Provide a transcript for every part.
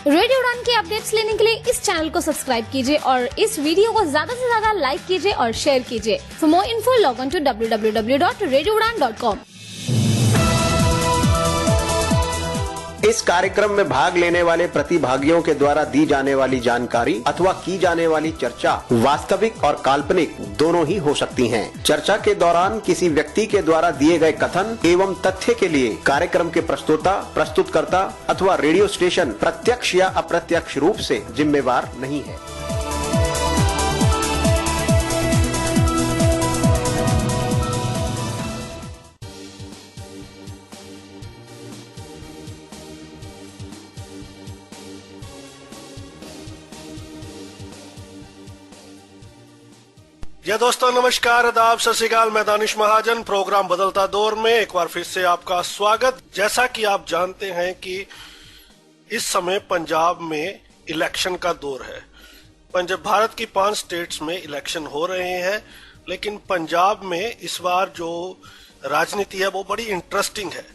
Radio उड़ान की updates लेने के लिए इस चैनल को सब्सक्राइब कीजिए और इस वीडियो को ज्यादा से ज्यादा लाइक कीजिए और शेयर कीजिए। For more info log on to www.radioudan.com। इस कार्यक्रम में भाग लेने वाले प्रतिभागियों के द्वारा दी जाने वाली जानकारी अथवा की जाने वाली चर्चा वास्तविक और काल्पनिक दोनों ही हो सकती हैं। चर्चा के दौरान किसी व्यक्ति के द्वारा दिए गए कथन एवं तथ्य के लिए कार्यक्रम के प्रस्तोता, प्रस्तुतकर्ता अथवा रेडियो स्टेशन प्रत्यक्ष या अप्रत्यक्ष रूप से जिम्मेवार नहीं है। जी दोस्तों, नमस्कार, आदाब, सत श्री अकाल। मैं दानिश महाजन। प्रोग्राम बदलता दौर में एक बार फिर से आपका स्वागत। जैसा कि आप जानते हैं कि इस समय पंजाब में इलेक्शन का दौर है। पंजाब भारत की 5 स्टेट्स में इलेक्शन हो रहे हैं, लेकिन पंजाब में इस बार जो राजनीति है वो बड़ी इंटरेस्टिंग है।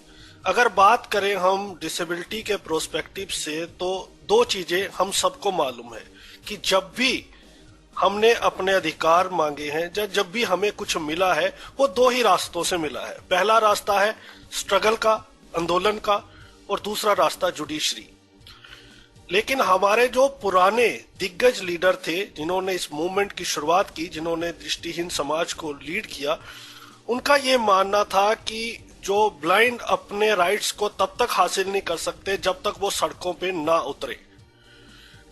अगर बात करें हम डिसेबिलिटी के प्रोस्पेक्टिव से, तो 2 चीजें हम सबको मालूम है कि जब भी हमने अपने अधिकार मांगे हैं, जब भी हमें कुछ मिला है, वो 2 ही रास्तों से मिला है। पहला रास्ता है स्ट्रगल का, आंदोलन का, और दूसरा रास्ता जुडिशरी। लेकिन हमारे जो पुराने दिग्गज लीडर थे, जिन्होंने इस मूवमेंट की शुरुआत की, जिन्होंने दृष्टिहीन समाज को लीड किया, उनका ये मानना था कि जो ब्लाइंड अपने राइट्स को तब तक हासिल नहीं कर सकते जब तक वो सड़कों पे ना उतरे।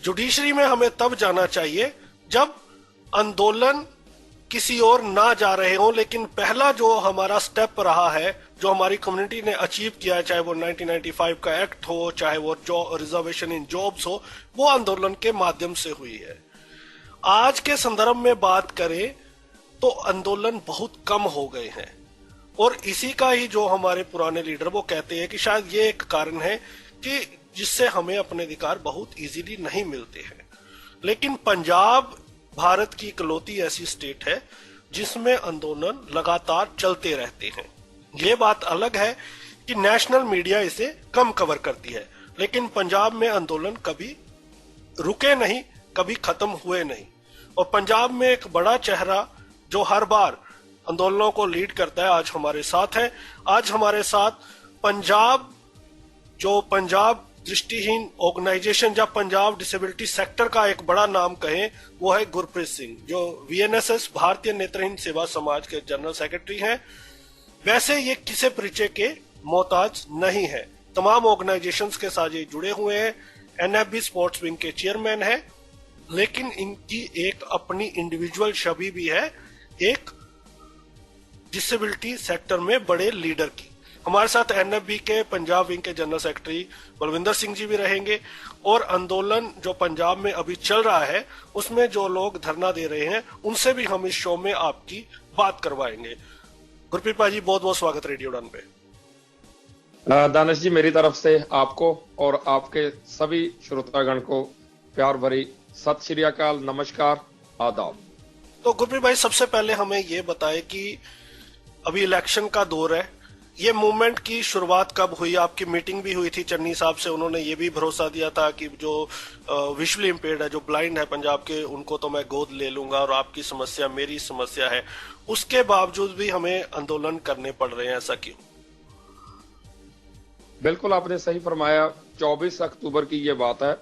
जुडिशरी में हमें तब जाना चाहिए जब आंदोलन किसी और ना जा रहे हो, लेकिन पहला जो हमारा स्टेप रहा है, जो हमारी कम्युनिटी ने अचीव किया है, चाहे वो 1995 का एक्ट हो, चाहे वो रिजर्वेशन इन जॉब्स हो, वो आंदोलन के माध्यम से हुई है। आज के संदर्भ में बात करें तो आंदोलन बहुत कम हो गए हैं, और इसी का ही जो हमारे पुराने लीडर वो कहते हैं कि शायद ये एक कारण है कि जिससे हमें अपने अधिकार बहुत इजीली नहीं मिलते हैं। लेकिन पंजाब भारत की इकलौती ऐसी स्टेट है जिसमें आंदोलन लगातार चलते रहते हैं। ये बात अलग है कि नेशनल मीडिया इसे कम कवर करती है, लेकिन पंजाब में आंदोलन कभी रुके नहीं, कभी खत्म हुए नहीं। और पंजाब में एक बड़ा चेहरा जो हर बार आंदोलनों को लीड करता है, आज हमारे साथ है। आज हमारे साथ पंजाब दृष्टिहीन ऑर्गेनाइजेशन या पंजाब डिसेबिलिटी सेक्टर का एक बड़ा नाम कहें, वो है गुरप्रीत सिंह, जो VNSS भारतीय नेत्रहीन सेवा समाज के जनरल सेक्रेटरी हैं। वैसे ये किसी परिचय के मोहताज नहीं है, तमाम ऑर्गेनाइजेशंस के साथ ये जुड़े हुए हैं। NFB स्पोर्ट्स विंग के चेयरमैन है, लेकिन इनकी एक अपनी इंडिविजुअल छवि भी है, एक डिसेबिलिटी सेक्टर में बड़े लीडर की। हमारे साथ NFB के पंजाब विंग के जनरल सेक्रेटरी बलविंदर सिंह जी भी रहेंगे, और आंदोलन जो पंजाब में अभी चल रहा है उसमें जो लोग धरना दे रहे हैं उनसे भी हम इस शो में आपकी बात करवाएंगे। गुरप्रीत भाई जी, बहुत बहुत स्वागत रेडियो उड़ान पे। दानिश जी, मेरी तरफ से आपको और आपके सभी श्रोतागण को प्यार भरी सत श्री अकाल, नमस्कार, आदाब। तो गुरप्रीत भाई, सबसे पहले हमें ये बताएं कि अभी इलेक्शन का दौर है, ये मूवमेंट की शुरुआत कब हुई? आपकी मीटिंग भी हुई थी चन्नी साहब से, उन्होंने ये भी भरोसा दिया था कि जो विजुअली इम्पेयर्ड है, जो ब्लाइंड है पंजाब के, उनको तो मैं गोद ले लूंगा और आपकी समस्या मेरी समस्या है। उसके बावजूद भी हमें आंदोलन करने पड़ रहे हैं, ऐसा क्यों? बिल्कुल आपने सही फरमाया। 24 अक्टूबर की ये बात है।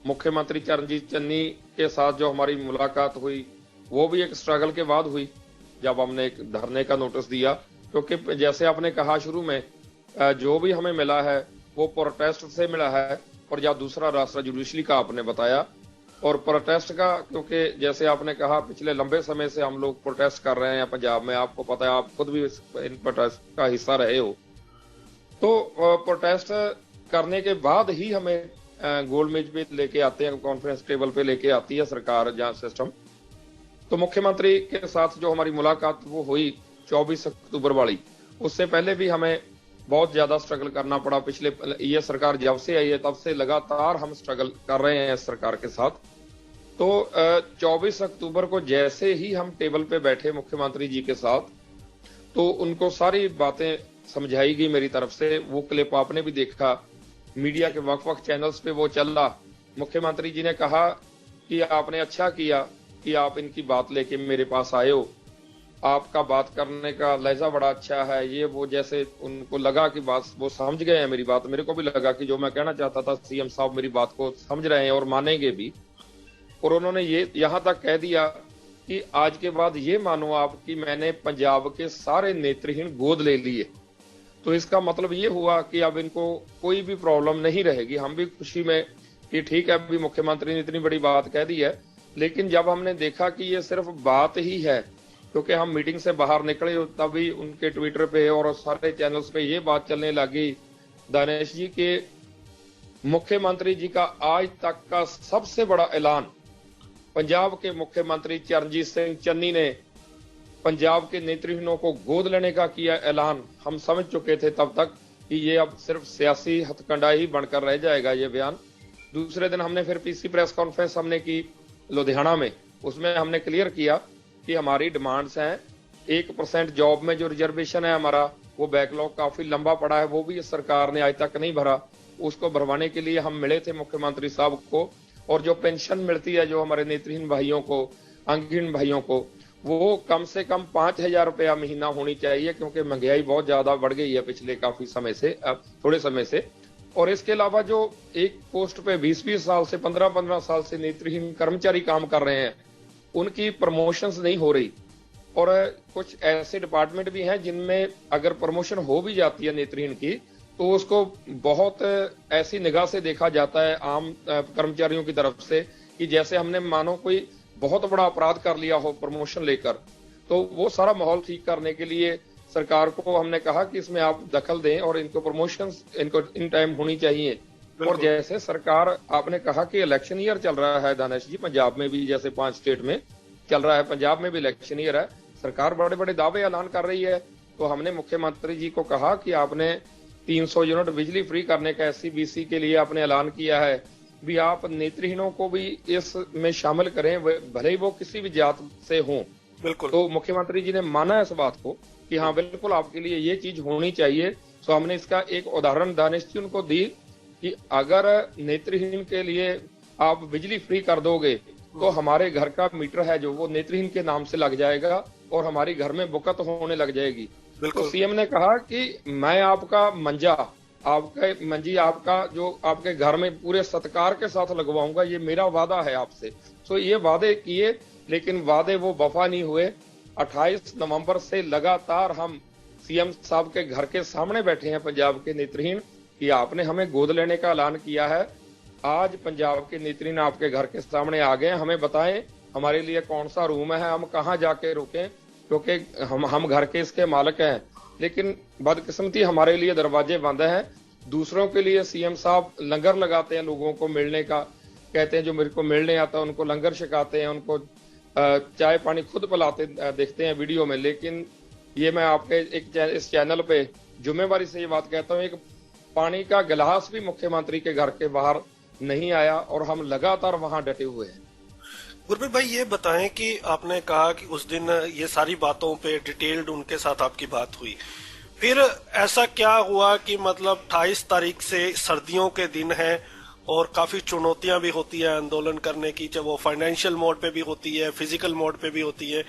मुख्यमंत्री चरणजीत चन्नी के साथ जो हमारी मुलाकात हुई वो भी एक स्ट्रगल के बाद हुई, जब हमने एक धरने का नोटिस दिया, क्योंकि जैसे आपने कहा शुरू में, जो भी हमें मिला है वो प्रोटेस्ट से मिला है, और या दूसरा रास्ता जुडिशरी का आपने बताया। और प्रोटेस्ट का, क्योंकि जैसे आपने कहा पिछले लंबे समय से हम लोग प्रोटेस्ट कर रहे हैं पंजाब में, आपको पता है, आप खुद भी इन प्रोटेस्ट का हिस्सा रहे हो। तो प्रोटेस्ट करने के बाद ही हमें गोलमेज पे लेके आते हैं, कॉन्फ्रेंस टेबल पे लेके आती है सरकार या सिस्टम। तो मुख्यमंत्री के साथ जो हमारी मुलाकात वो हुई 24 अक्टूबर वाली, उससे पहले भी हमें बहुत ज्यादा स्ट्रगल करना पड़ा। पिछले ये सरकार जब से आई है तब से लगातार हम स्ट्रगल कर रहे हैं इस सरकार के साथ। तो 24 अक्टूबर को जैसे ही हम टेबल पे बैठे मुख्यमंत्री जी के साथ, तो उनको सारी बातें समझाई गई मेरी तरफ से। वो क्लिप आपने भी देखा, मीडिया के वक्त चैनल्स पे वो चल रहा मुख्यमंत्री जी ने कहा कि आपने अच्छा किया कि आप इनकी बात लेके मेरे पास आए हो, आपका बात करने का लहजा बड़ा अच्छा है, ये वो, जैसे उनको लगा कि बात वो समझ गए हैं मेरी बात। मेरे को भी लगा कि जो मैं कहना चाहता था सीएम साहब मेरी बात को समझ रहे हैं और मानेंगे भी। और उन्होंने ये यहाँ तक कह दिया कि आज के बाद ये मानो आप कि मैंने पंजाब के सारे नेत्रहीन गोद ले लिए। तो इसका मतलब ये हुआ कि अब इनको कोई भी प्रॉब्लम नहीं रहेगी। हम भी खुशी में कि ठीक है, अभी मुख्यमंत्री ने इतनी बड़ी बात कह दी है, लेकिन जब हमने देखा कि ये सिर्फ बात ही है, क्योंकि हम मीटिंग से बाहर निकले तभी उनके ट्विटर पे और सारे चैनल्स पे ये बात चलने लगी दानिश जी के मुख्यमंत्री जी का आज तक का सबसे बड़ा ऐलान, पंजाब के मुख्यमंत्री चरणजीत सिंह चन्नी ने पंजाब के नेत्रहीनों को गोद लेने का किया ऐलान। हम समझ चुके थे तब तक कि ये अब सिर्फ सियासी हथकंडा ही बनकर रह जाएगा ये बयान। दूसरे दिन हमने फिर पीसी प्रेस कॉन्फ्रेंस हमने की लुधियाना में, उसमें हमने क्लियर किया कि हमारी डिमांड्स हैं 1% जॉब में जो रिजर्वेशन है हमारा, वो बैकलॉग काफी लंबा पड़ा है, वो भी इस सरकार ने आज तक नहीं भरा। उसको भरवाने के लिए हम मिले थे मुख्यमंत्री साहब को। और जो पेंशन मिलती है जो हमारे नेत्रहीन भाइयों को, अंगहीन भाइयों को, वो कम से कम 5,000 रुपया महीना होनी चाहिए, क्योंकि महंगाई बहुत ज्यादा बढ़ गई है पिछले काफी समय से, अब थोड़े समय से। और इसके अलावा जो एक पोस्ट पे 20-20 साल से 15-15 साल से नेत्रहीन कर्मचारी काम कर रहे हैं, उनकी प्रमोशंस नहीं हो रही। और कुछ ऐसे डिपार्टमेंट भी हैं जिनमें अगर प्रमोशन हो भी जाती है नेत्रहीन की, तो उसको बहुत ऐसी निगाह से देखा जाता है आम कर्मचारियों की तरफ से कि जैसे हमने मानो कोई बहुत बड़ा अपराध कर लिया हो प्रमोशन लेकर। तो वो सारा माहौल ठीक करने के लिए सरकार को हमने कहा कि इसमें आप दखल दें और इनको प्रमोशंस इनको इन टाइम होनी चाहिए। और जैसे सरकार, आपने कहा कि इलेक्शन ईयर चल रहा है दानिश जी, पंजाब में भी जैसे 5 स्टेट में चल रहा है, पंजाब में भी इलेक्शन ईयर है, सरकार बड़े बड़े दावे ऐलान कर रही है। तो हमने मुख्यमंत्री जी को कहा कि आपने 300 यूनिट बिजली फ्री करने का SC-BC के लिए आपने ऐलान किया है, भी आप नेत्रहीनों को भी इसमें शामिल करें, भले ही वो किसी भी जात से हों। बिल्कुल। तो मुख्यमंत्री जी ने माना इस बात को कि हाँ बिल्कुल आपके लिए ये चीज होनी चाहिए। तो हमने इसका एक उदाहरण दानिश जी उनको दी कि अगर नेत्रहीन के लिए आप बिजली फ्री कर दोगे तो हमारे घर का मीटर है जो वो नेत्रहीन के नाम से लग जाएगा और हमारी घर में बुकत होने लग जाएगी। तो सीएम ने कहा कि मैं आपका मंजी आपका जो आपके घर में पूरे सत्कार के साथ लगवाऊंगा, ये मेरा वादा है आपसे। तो ये वादे किए, लेकिन वादे वो वफा नहीं हुए। 28 नवंबर से लगातार हम सीएम साहब के घर के सामने बैठे हैं पंजाब के नेत्रहीन कि आपने हमें गोद लेने का ऐलान किया है। आज पंजाब के नेत्रहीन आपके घर के सामने आ गए, हमें बताएं हमारे लिए कौन सा रूम है, हम कहाँ जाके रुकें, क्योंकि हम घर के इसके मालिक हैं। लेकिन बदकिस्मती हमारे लिए दरवाजे बंद हैं। दूसरों के लिए सीएम साहब लंगर लगाते हैं, लोगों को मिलने का कहते हैं, जो मेरे को मिलने आता है उनको लंगर छिकाते हैं, उनको चाय पानी खुद पिलाते देखते हैं वीडियो में। लेकिन ये मैं आपके इस चैनल पे जिम्मेवारी से ये बात कहता हूँ, एक पानी का गिलास भी मुख्यमंत्री के घर के बाहर नहीं आया और हम लगातार वहां डटे हुए हैं। गुरप्रीत भाई, ये बताएं कि आपने कहा कि उस दिन ये सारी बातों पे डिटेल्ड उनके साथ आपकी बात हुई, फिर ऐसा क्या हुआ कि मतलब 28 तारीख से सर्दियों के दिन है और काफी चुनौतियां भी होती है आंदोलन करने की, चाहे वो फाइनेंशियल मोड पे भी होती है, फिजिकल मोड पे भी होती है।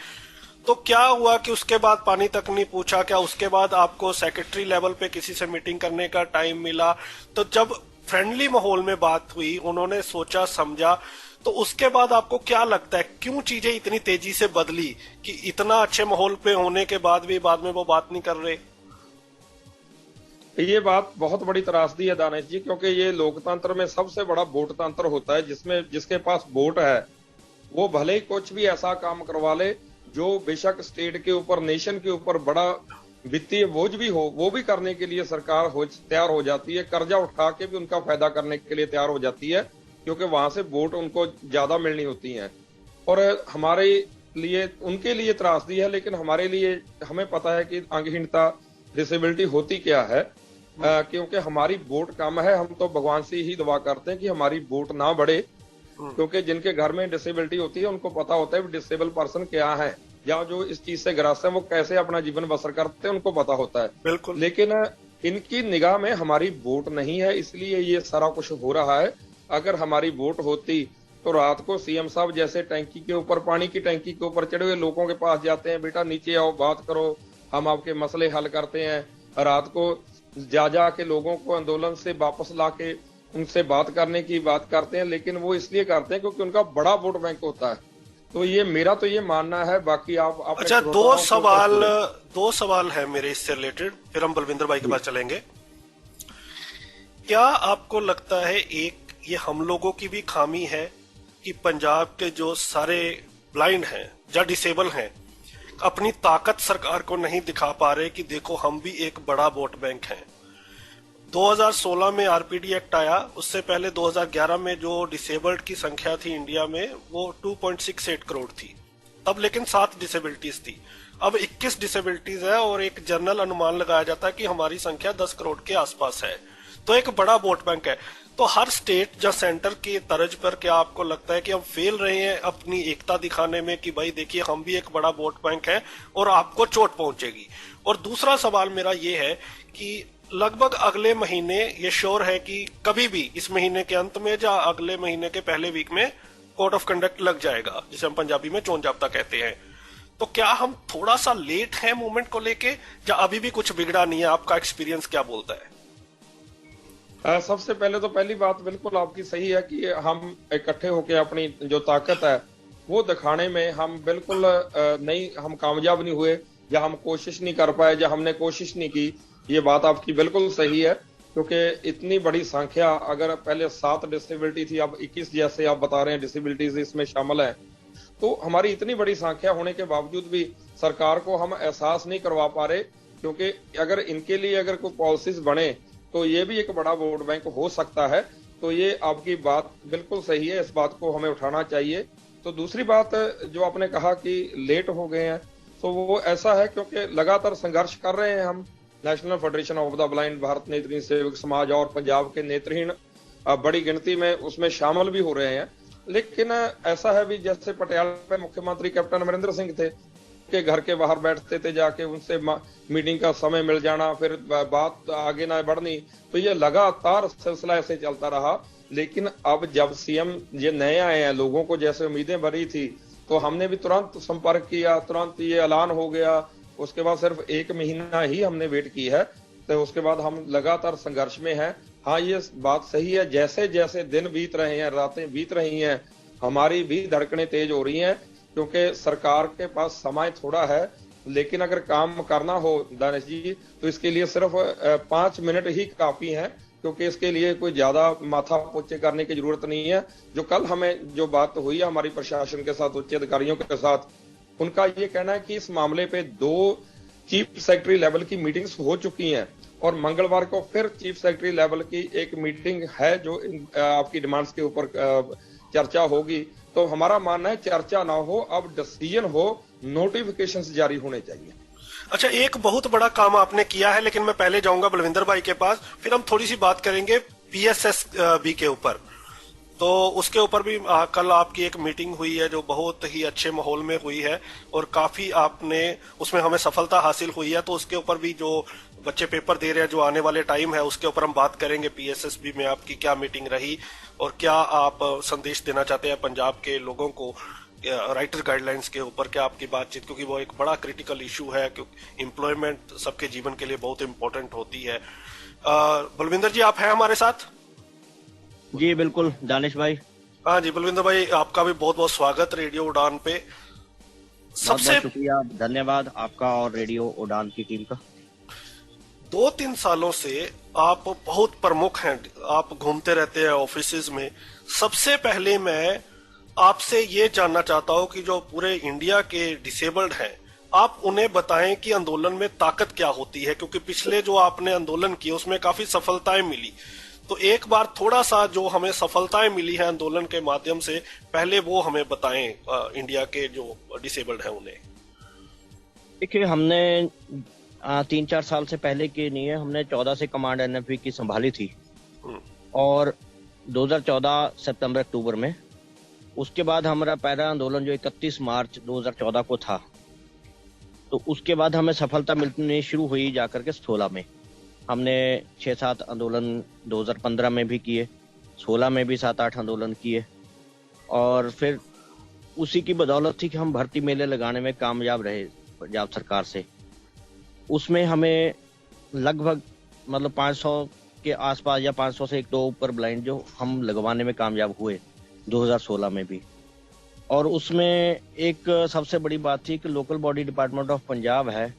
तो क्या हुआ कि उसके बाद पानी तक नहीं पूछा? क्या उसके बाद आपको सेक्रेटरी लेवल पे किसी से मीटिंग करने का टाइम मिला? तो जब फ्रेंडली माहौल में बात हुई, उन्होंने सोचा समझा, तो उसके बाद आपको क्या लगता है क्यों चीजें इतनी तेजी से बदली कि इतना अच्छे माहौल पे होने के बाद भी बाद में वो बात नहीं कर रहे? ये बात बहुत बड़ी त्रासदी है दानिश जी, क्योंकि ये लोकतंत्र में सबसे बड़ा वोट तंत्र होता है, जिसमें जिसके पास वोट है वो भले ही कुछ भी ऐसा काम करवा ले जो बेशक स्टेट के ऊपर, नेशन के ऊपर बड़ा वित्तीय बोझ भी हो, वो भी करने के लिए सरकार तैयार हो जाती है। कर्जा उठा के भी उनका फायदा करने के लिए तैयार हो जाती है, क्योंकि वहां से वोट उनको ज्यादा मिलनी होती हैं। और हमारे लिए, उनके लिए त्रासदी है, लेकिन हमारे लिए हमें पता है कि अंगहीनता, डिसेबिलिटी होती क्या है। क्योंकि हमारी वोट कम है, हम तो भगवान से ही दुआ करते हैं कि हमारी वोट ना बढ़े, क्योंकि जिनके घर में डिसेबिलिटी होती है उनको पता होता है डिसेबल पर्सन क्या है या जो इस चीज से ग्रस्त है वो कैसे अपना जीवन बसर करते हैं, उनको पता होता है। बिल्कुल। लेकिन इनकी निगाह में हमारी वोट नहीं है, इसलिए ये सारा कुछ हो रहा है। अगर हमारी वोट होती तो रात को सीएम साहब जैसे टैंकी के ऊपर, पानी की टैंकी के ऊपर चढ़े हुए लोगों के पास जाते हैं, बेटा नीचे आओ, बात करो, हम आपके मसले हल करते हैं। रात को जा के लोगों को आंदोलन से वापस लाके उनसे बात करने की बात करते हैं, लेकिन वो इसलिए करते हैं क्योंकि उनका बड़ा वोट बैंक होता है। तो ये मेरा तो ये मानना है, बाकी आप अच्छा, दो सवाल है मेरे इससे रिलेटेड, फिर हम बलविंदर भाई के पास चलेंगे। क्या आपको लगता है एक ये हम लोगों की भी खामी है कि पंजाब के जो सारे ब्लाइंड हैं या डिसेबल हैं अपनी ताकत सरकार को नहीं दिखा पा रहे कि देखो हम भी एक बड़ा वोट बैंक हैं। 2016 में आरपीडी एक्ट आया, उससे पहले 2011 में जो डिसेबल्ड की संख्या थी इंडिया में वो 2.68 करोड़ थी तब, लेकिन 7 डिसेबिलिटीज थी। अब 21 डिसेबिलिटीज है और एक जनरल अनुमान लगाया जाता है कि हमारी संख्या 10 करोड़ के आसपास है, तो एक बड़ा वोट बैंक है। तो हर स्टेट या सेंटर की तर्ज पर क्या आपको लगता है कि हम फेल रहे हैं अपनी एकता दिखाने में कि भाई देखिए हम भी एक बड़ा वोट बैंक है और आपको चोट पहुंचेगी? और दूसरा सवाल मेरा ये है कि लगभग अगले महीने ये श्योर है कि कभी भी इस महीने के अंत में या अगले महीने के पहले वीक में कोड ऑफ कंडक्ट लग जाएगा, जिसे हम पंजाबी में चोन जाब्ता कहते हैं। तो क्या हम थोड़ा सा लेट हैं मूवमेंट को लेके या अभी भी कुछ बिगड़ा नहीं है? आपका एक्सपीरियंस क्या बोलता है? सबसे पहले तो पहली बात बिल्कुल आपकी सही है कि हम इकट्ठे होकर अपनी जो ताकत है वो दिखाने में हम बिल्कुल नहीं, हम कामयाब नहीं हुए या हम कोशिश नहीं कर पाए या हमने कोशिश नहीं की। ये बात आपकी बिल्कुल सही है, क्योंकि इतनी बड़ी संख्या, अगर पहले 7 डिसेबिलिटी थी, अब 21 जैसे आप बता रहे हैं डिसेबिलिटीज इसमें शामिल है, तो हमारी इतनी बड़ी संख्या होने के बावजूद भी सरकार को हम एहसास नहीं करवा पा रहे। क्योंकि अगर इनके लिए अगर कोई पॉलिसीज बने तो ये भी एक बड़ा वोट बैंक हो सकता है। तो ये आपकी बात बिल्कुल सही है, इस बात को हमें उठाना चाहिए। तो दूसरी बात जो आपने कहा कि लेट हो गए हैं, तो वो ऐसा है क्योंकि लगातार संघर्ष कर रहे हैं हम। National federation of the blind, Bharat नेत्रहीन सेवक समाज और पंजाब के नेत्रहीन बड़ी गिनती में उसमें शामिल भी हो रहे हैं। लेकिन ऐसा है भी, जैसे पटियाला में मुख्यमंत्री कैप्टन अमरिंदर सिंह थे के घर के बाहर बैठते थे जाके, उनसे मीटिंग का समय मिल जाना, फिर बात आगे ना बढ़नी, तो ये लगातार सिलसिला ऐसे चलता रहा। लेकिन अब जब सीएम ये नए आए हैं, लोगों को जैसे उम्मीदें भरी थी, तो हमने भी तुरंत संपर्क किया, तुरंत ये ऐलान हो गया। उसके बाद सिर्फ 1 महीना ही हमने वेट की है, तो उसके बाद हम लगातार संघर्ष में हैं। हाँ, ये बात सही है, जैसे जैसे दिन बीत रहे हैं, रातें बीत रही हैं, हमारी भी धड़कनें तेज हो रही हैं, क्योंकि सरकार के पास समय थोड़ा है। लेकिन अगर काम करना हो दानिश जी, तो इसके लिए सिर्फ 5 मिनट ही काफी है, क्योंकि इसके लिए कोई ज्यादा माथा पोछे करने की जरूरत नहीं है। जो कल हमें जो बात हुई है हमारी प्रशासन के साथ, उच्च अधिकारियों के साथ, उनका ये कहना है कि इस मामले पे 2 चीफ सेक्रेटरी लेवल की मीटिंग्स हो चुकी हैं और मंगलवार को फिर चीफ सेक्रेटरी लेवल की एक मीटिंग है जो आपकी डिमांड्स के ऊपर चर्चा होगी। तो हमारा मानना है चर्चा ना हो, अब डिसीजन हो, नोटिफिकेशंस जारी होने चाहिए। अच्छा, एक बहुत बड़ा काम आपने किया है, लेकिन मैं पहले जाऊंगा बलविंदर भाई के पास, फिर हम थोड़ी सी बात करेंगे PSSB के ऊपर। तो उसके ऊपर भी कल आपकी एक मीटिंग हुई है जो बहुत ही अच्छे माहौल में हुई है और काफी आपने उसमें हमें सफलता हासिल हुई है। तो उसके ऊपर भी जो बच्चे पेपर दे रहे हैं, जो आने वाले टाइम है, उसके ऊपर हम बात करेंगे। PSSB में आपकी क्या मीटिंग रही और क्या आप संदेश देना चाहते हैं पंजाब के लोगों को राइटर गाइडलाइंस के ऊपर? क्या आपकी बातचीत, क्योंकि वो एक बड़ा क्रिटिकल इशू है, क्योंकि एम्प्लॉयमेंट सबके जीवन के लिए बहुत इंपॉर्टेंट होती है। बलविंदर जी, आप हैं हमारे साथ? जी बिल्कुल दानिश भाई। हाँ जी बलविंदर भाई, आपका भी बहुत बहुत स्वागत रेडियो उड़ान पे। सबसे शुक्रिया, धन्यवाद आपका और रेडियो उड़ान की टीम का। 2-3 सालों से आप बहुत प्रमुख हैं, आप घूमते रहते हैं ऑफिसेज में। सबसे पहले मैं आपसे ये जानना चाहता हूँ कि जो पूरे इंडिया के डिसेबल्ड हैं, आप उन्हें बताएं कि आंदोलन में ताकत क्या होती है, क्योंकि पिछले जो आपने आंदोलन किए उसमें काफी सफलताएं मिली। तो एक बार थोड़ा सा जो हमें सफलताएं मिली हैं आंदोलन के माध्यम से, पहले वो हमें बताएं, इंडिया के जो डिसेबल्ड हैं उन्हें। देखिए, हमने 3-4 साल से पहले की नहीं है, हमने 14 से कमांड NFV की संभाली थी और 2014 सितंबर अक्टूबर में, उसके बाद हमारा पहला आंदोलन जो 31 मार्च 2014 को था, तो उसके बाद हमें सफलता मिलनी शुरू हुई जाकर के 16 में। हमने 6-7 आंदोलन 2015 में भी किए 16 में भी 7-8 आंदोलन किए, और फिर उसी की बदौलत थी कि हम भर्ती मेले लगाने में कामयाब रहे पंजाब सरकार से। उसमें हमें लगभग मतलब 500 के आसपास या 500 से 1-2 ऊपर ब्लाइंड जो हम लगवाने में कामयाब हुए 2016 में भी। और उसमें एक सबसे बड़ी बात थी कि local body department of Punjab है,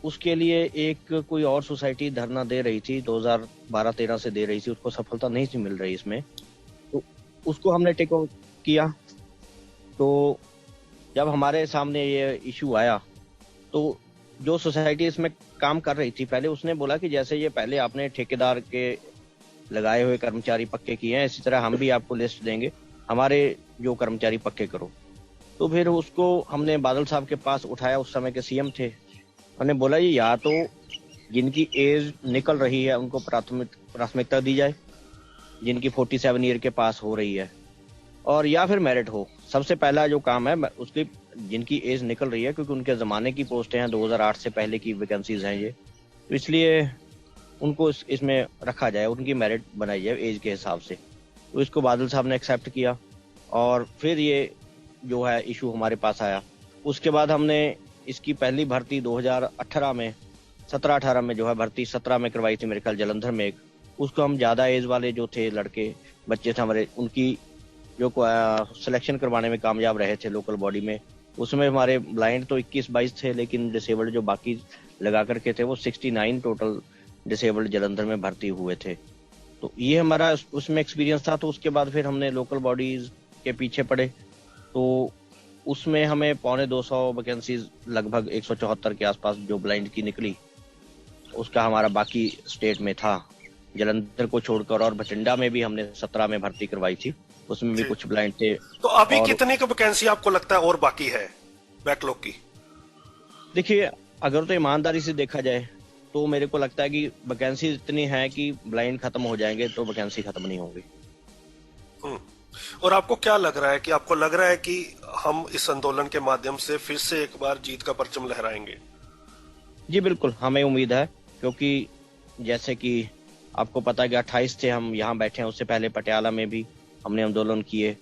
उसके लिए एक कोई और सोसाइटी धरना दे रही थी, 2012-13 से दे रही थी, उसको सफलता नहीं थी मिल रही इसमें, तो उसको हमने टेक ओवर किया। तो जब हमारे सामने ये इशू आया तो जो सोसाइटी इसमें काम कर रही थी पहले, उसने बोला कि जैसे ये पहले आपने ठेकेदार के लगाए हुए कर्मचारी पक्के किए हैं, इसी तरह हम भी आपको लिस्ट देंगे, हमारे जो कर्मचारी पक्के करो। तो फिर उसको हमने बादल साहब के पास उठाया, उस समय के सीएम थे। उन्होंने बोला ये या तो जिनकी एज निकल रही है उनको प्राथमिकता दी जाए, जिनकी 47 ईयर के पास हो रही है, और या फिर मेरिट हो। सबसे पहला जो काम है उसकी जिनकी एज निकल रही है, क्योंकि उनके जमाने की पोस्टें हैं, 2008 से पहले की वैकेंसीज हैं ये, तो इसलिए उनको इसमें रखा जाए, उनकी मेरिट बनाई जाए एज के हिसाब से। तो इसको बादल साहब ने एक्सेप्ट किया और फिर ये जो है इशू हमारे पास आया। उसके बाद हमने इसकी पहली भर्ती 2018 में 17-18 में जो है भर्ती 17 में करवाई थी मेरे ख्याल जलंधर में एक। उसको हम ज्यादा एज वाले जो थे लड़के बच्चे थे हमारे, उनकी जो सिलेक्शन करवाने में कामयाब रहे थे लोकल बॉडी में। उसमें हमारे ब्लाइंड तो 21-22 थे, लेकिन डिसेबल्ड जो बाकी लगा करके थे वो 69 टोटल डिसेबल्ड जलंधर में भर्ती हुए थे। तो ये हमारा उसमें एक्सपीरियंस था। तो उसके बाद फिर हमने लोकल बॉडीज के पीछे पड़े, तो उसमें हमें 250 वैकेंसीज लगभग 174 के आसपास जो ब्लाइंड की निकली, उसका हमारा बाकी स्टेट में था जलंधर को छोड़कर, और भटिंडा में भी हमने 17 में भर्ती करवाई थी, उसमें भी कुछ ब्लाइंड थे। तो अभी कितने की वैकेंसी आपको लगता है और बाकी है बैकलॉग की? देखिए, अगर तो ईमानदारी से देखा जाए तो मेरे को लगता है कि वैकेंसी इतनी है कि ब्लाइंड खत्म हो जाएंगे तो वैकेंसी खत्म नहीं होगी। और आपको क्या लग रहा है कि आपको लग रहा है कि हम इस आंदोलन के माध्यम से फिर से एक बार जीत का परचम लहराएंगे? जी बिल्कुल, हमें उम्मीद है, क्योंकि जैसे कि आपको पता है कि 28 से हम यहाँ बैठे हैं, उससे पहले पटियाला में भी हमने आंदोलन किए।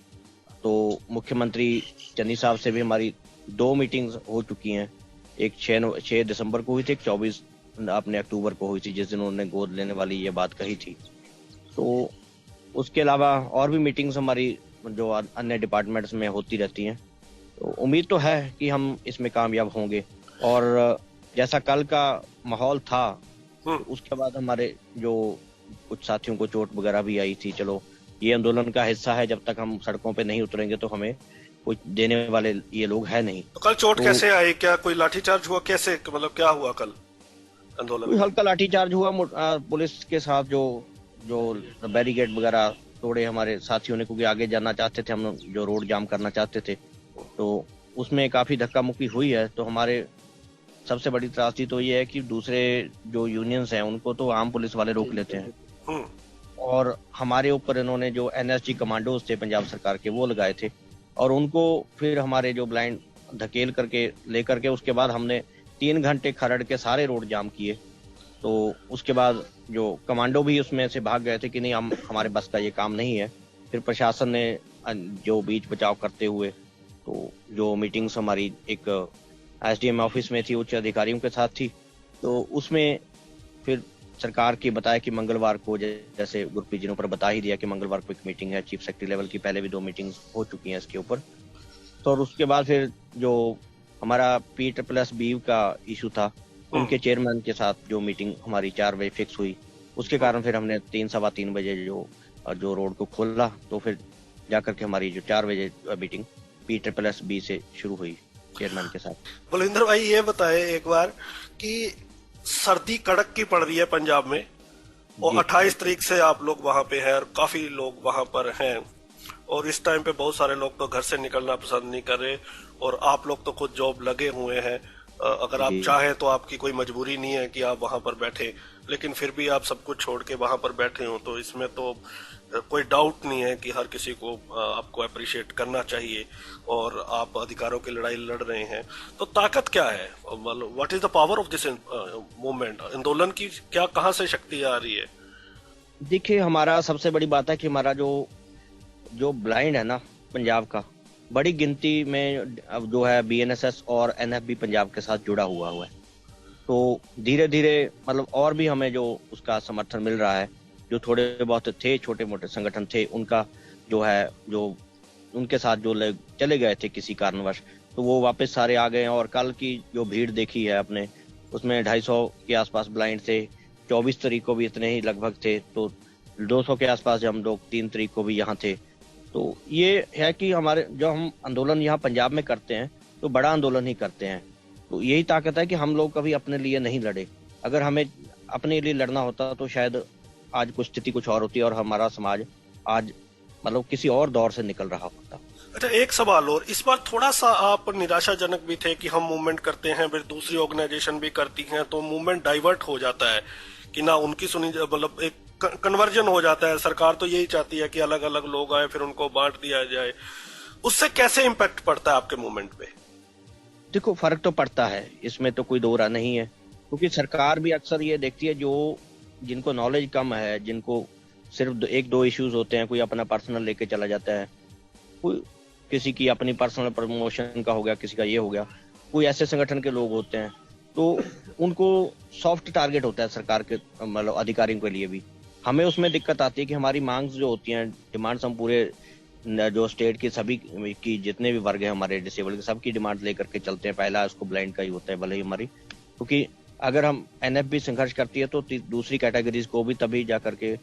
तो मुख्यमंत्री चन्नी साहब से भी हमारी 2 मीटिंग्स हो चुकी हैं, एक 6 दिसंबर को हुई थी, एक 24 अपने अक्टूबर को हुई थी, जिस दिन उन्होंने गोद लेने वाली ये बात कही थी। तो उसके अलावा और भी मीटिंग्स हमारी जो अन्य डिपार्टमेंट्स में होती रहती हैं। तो उम्मीद तो है कि हम इसमें कामयाब होंगे। और जैसा कल का माहौल था, उसके बाद हमारे जो कुछ साथियों को चोट वगैरह भी आई थी। चलो, ये आंदोलन का हिस्सा है, जब तक हम सड़कों पे नहीं उतरेंगे तो हमें कुछ देने वाले ये लोग है नहीं। तो कल चोट कैसे आई? क्या कोई लाठीचार्ज हुआ? कैसे, मतलब क्या हुआ कल आंदोलन में? हल्का लाठीचार्ज हुआ पुलिस के साथ, जो बैरिकेड वगैरह तोड़े हमारे साथियों ने, क्योंकि आगे जाना चाहते थे हम, जो रोड जाम करना चाहते थे, तो उसमें काफी धक्का मुक्की हुई है। तो हमारे सबसे बड़ी त्रासदी तो ये है कि दूसरे जो यूनियंस हैं उनको तो आम पुलिस वाले रोक लेते हैं, और हमारे ऊपर इन्होंने जो एनएसजी कमांडोज थे पंजाब सरकार के वो लगाए थे, और उनको फिर हमारे जो ब्लाइंड धकेल करके लेकर के उसके बाद हमने 3 घंटे खरड़ के सारे रोड जाम किए। तो उसके बाद जो कमांडो भी उसमें से भाग गए थे कि नहीं, हम हमारे बस का ये काम नहीं है। फिर प्रशासन ने जो बीच बचाव करते हुए, तो जो मीटिंग्स हमारी एक एसडीएम ऑफिस में थी, उच्च अधिकारियों के साथ थी, तो उसमें फिर सरकार की बताया कि मंगलवार को, जैसे गुरप्रीत जी ने ऊपर बता ही दिया कि मंगलवार को एक मीटिंग है चीफ सेक्रेटरी लेवल की, पहले भी 2 मीटिंग्स हो चुकी हैं इसके ऊपर। तो और उसके बाद फिर जो हमारा P++B का इशू था, उनके चेयरमैन के साथ जो मीटिंग हमारी 4 बजे फिक्स हुई, उसके कारण फिर हमने 3-3:15 बजे जो रोड को खोला। तो फिर जाकर के हमारी जो 4 बजे मीटिंग P++B से शुरू हुई चेयरमैन के साथ। बलविंदर भाई, ये बताए एक बार कि सर्दी कड़क की पड़ रही है पंजाब में, और 28 तारीख से आप लोग वहां पे हैं और काफी लोग वहां पर हैं, और इस टाइम पे बहुत सारे लोग तो घर से निकलना पसंद नहीं कर रहे, और आप लोग तो खुद जॉब लगे हुए हैं। अगर आप चाहें तो आपकी कोई मजबूरी नहीं है कि आप वहां पर बैठे, लेकिन फिर भी आप सब कुछ छोड़ के वहां पर बैठे हो, तो इसमें तो कोई डाउट नहीं है कि हर किसी को आपको अप्रिशिएट करना चाहिए, और आप अधिकारों की लड़ाई लड़ रहे हैं। तो ताकत क्या है, what is the power of this movement? आंदोलन की क्या, कहाँ से शक्ति आ रही है? देखिए, हमारा सबसे बड़ी बात है कि हमारा जो जो ब्लाइंड है ना पंजाब का, बड़ी गिनती में अब जो है BNSS और NFB पंजाब के साथ जुड़ा हुआ है। तो धीरे धीरे मतलब और भी हमें जो उसका समर्थन मिल रहा है। जो थोड़े बहुत थे छोटे मोटे संगठन थे, उनका जो है जो उनके साथ जो लोग चले गए थे किसी कारणवश, तो वो वापस सारे आ गए हैं। और कल की जो भीड़ देखी है अपने, उसमें 250 के आसपास ब्लाइंड थे। 24 तारीख को भी इतने ही लगभग थे, तो 200 के आसपास हम लोग 3 तारीख को भी यहाँ थे। तो ये है कि हमारे जो हम आंदोलन यहाँ पंजाब में करते हैं तो बड़ा आंदोलन ही करते हैं। तो यही ताकत है कि हम लोग कभी अपने लिए नहीं लड़े। अगर हमें अपने लिए लड़ना होता तो शायद आज कुछ स्थिति कुछ और होती और हमारा समाज आज मतलब किसी और दौर से निकल रहा होता। अच्छा, एक सवाल और, इस बार थोड़ा सा आप निराशाजनक भी थे कि हम मूवमेंट करते हैं फिर दूसरी ऑर्गेनाइजेशन भी करती हैं, तो मूवमेंट डाइवर्ट हो जाता है कि ना उनकी सुनी, मतलब एक कन्वर्जन हो जाता है। सरकार तो यही चाहती है कि अलग अलग लोग आए फिर उनको बांट दिया जाए। उससे कैसे इम्पैक्ट पड़ता है आपके मूवमेंट पे? देखो, फर्क तो पड़ता है, इसमें तो कोई दो राय नहीं है, क्योंकि सरकार भी अक्सर ये देखती है जो जिनको नॉलेज कम है, जिनको सिर्फ एक दो इश्यूज होते हैं, कोई अपना पर्सनल लेके चला जाता है, कोई किसी की अपनी पर्सनल प्रमोशन का हो गया, किसी का ये हो गया, कोई ऐसे संगठन के लोग होते हैं, तो उनको सॉफ्ट टारगेट होता है सरकार के मतलब अधिकारियों के लिए भी। हमें उसमें दिक्कत आती है कि हमारी मांग जो होती हैं, डिमांड्स, हम पूरे जो स्टेट की सभी की जितने भी वर्ग हैं हमारे डिसेबल के, सबकी डिमांड लेकर के चलते हैं। पहला उसको ब्लाइंड का ही होता है भले ही हमारी, क्योंकि अगर हम NFB संघर्ष करती है तो दूसरी कैटेगरीज को भी तभी जा करके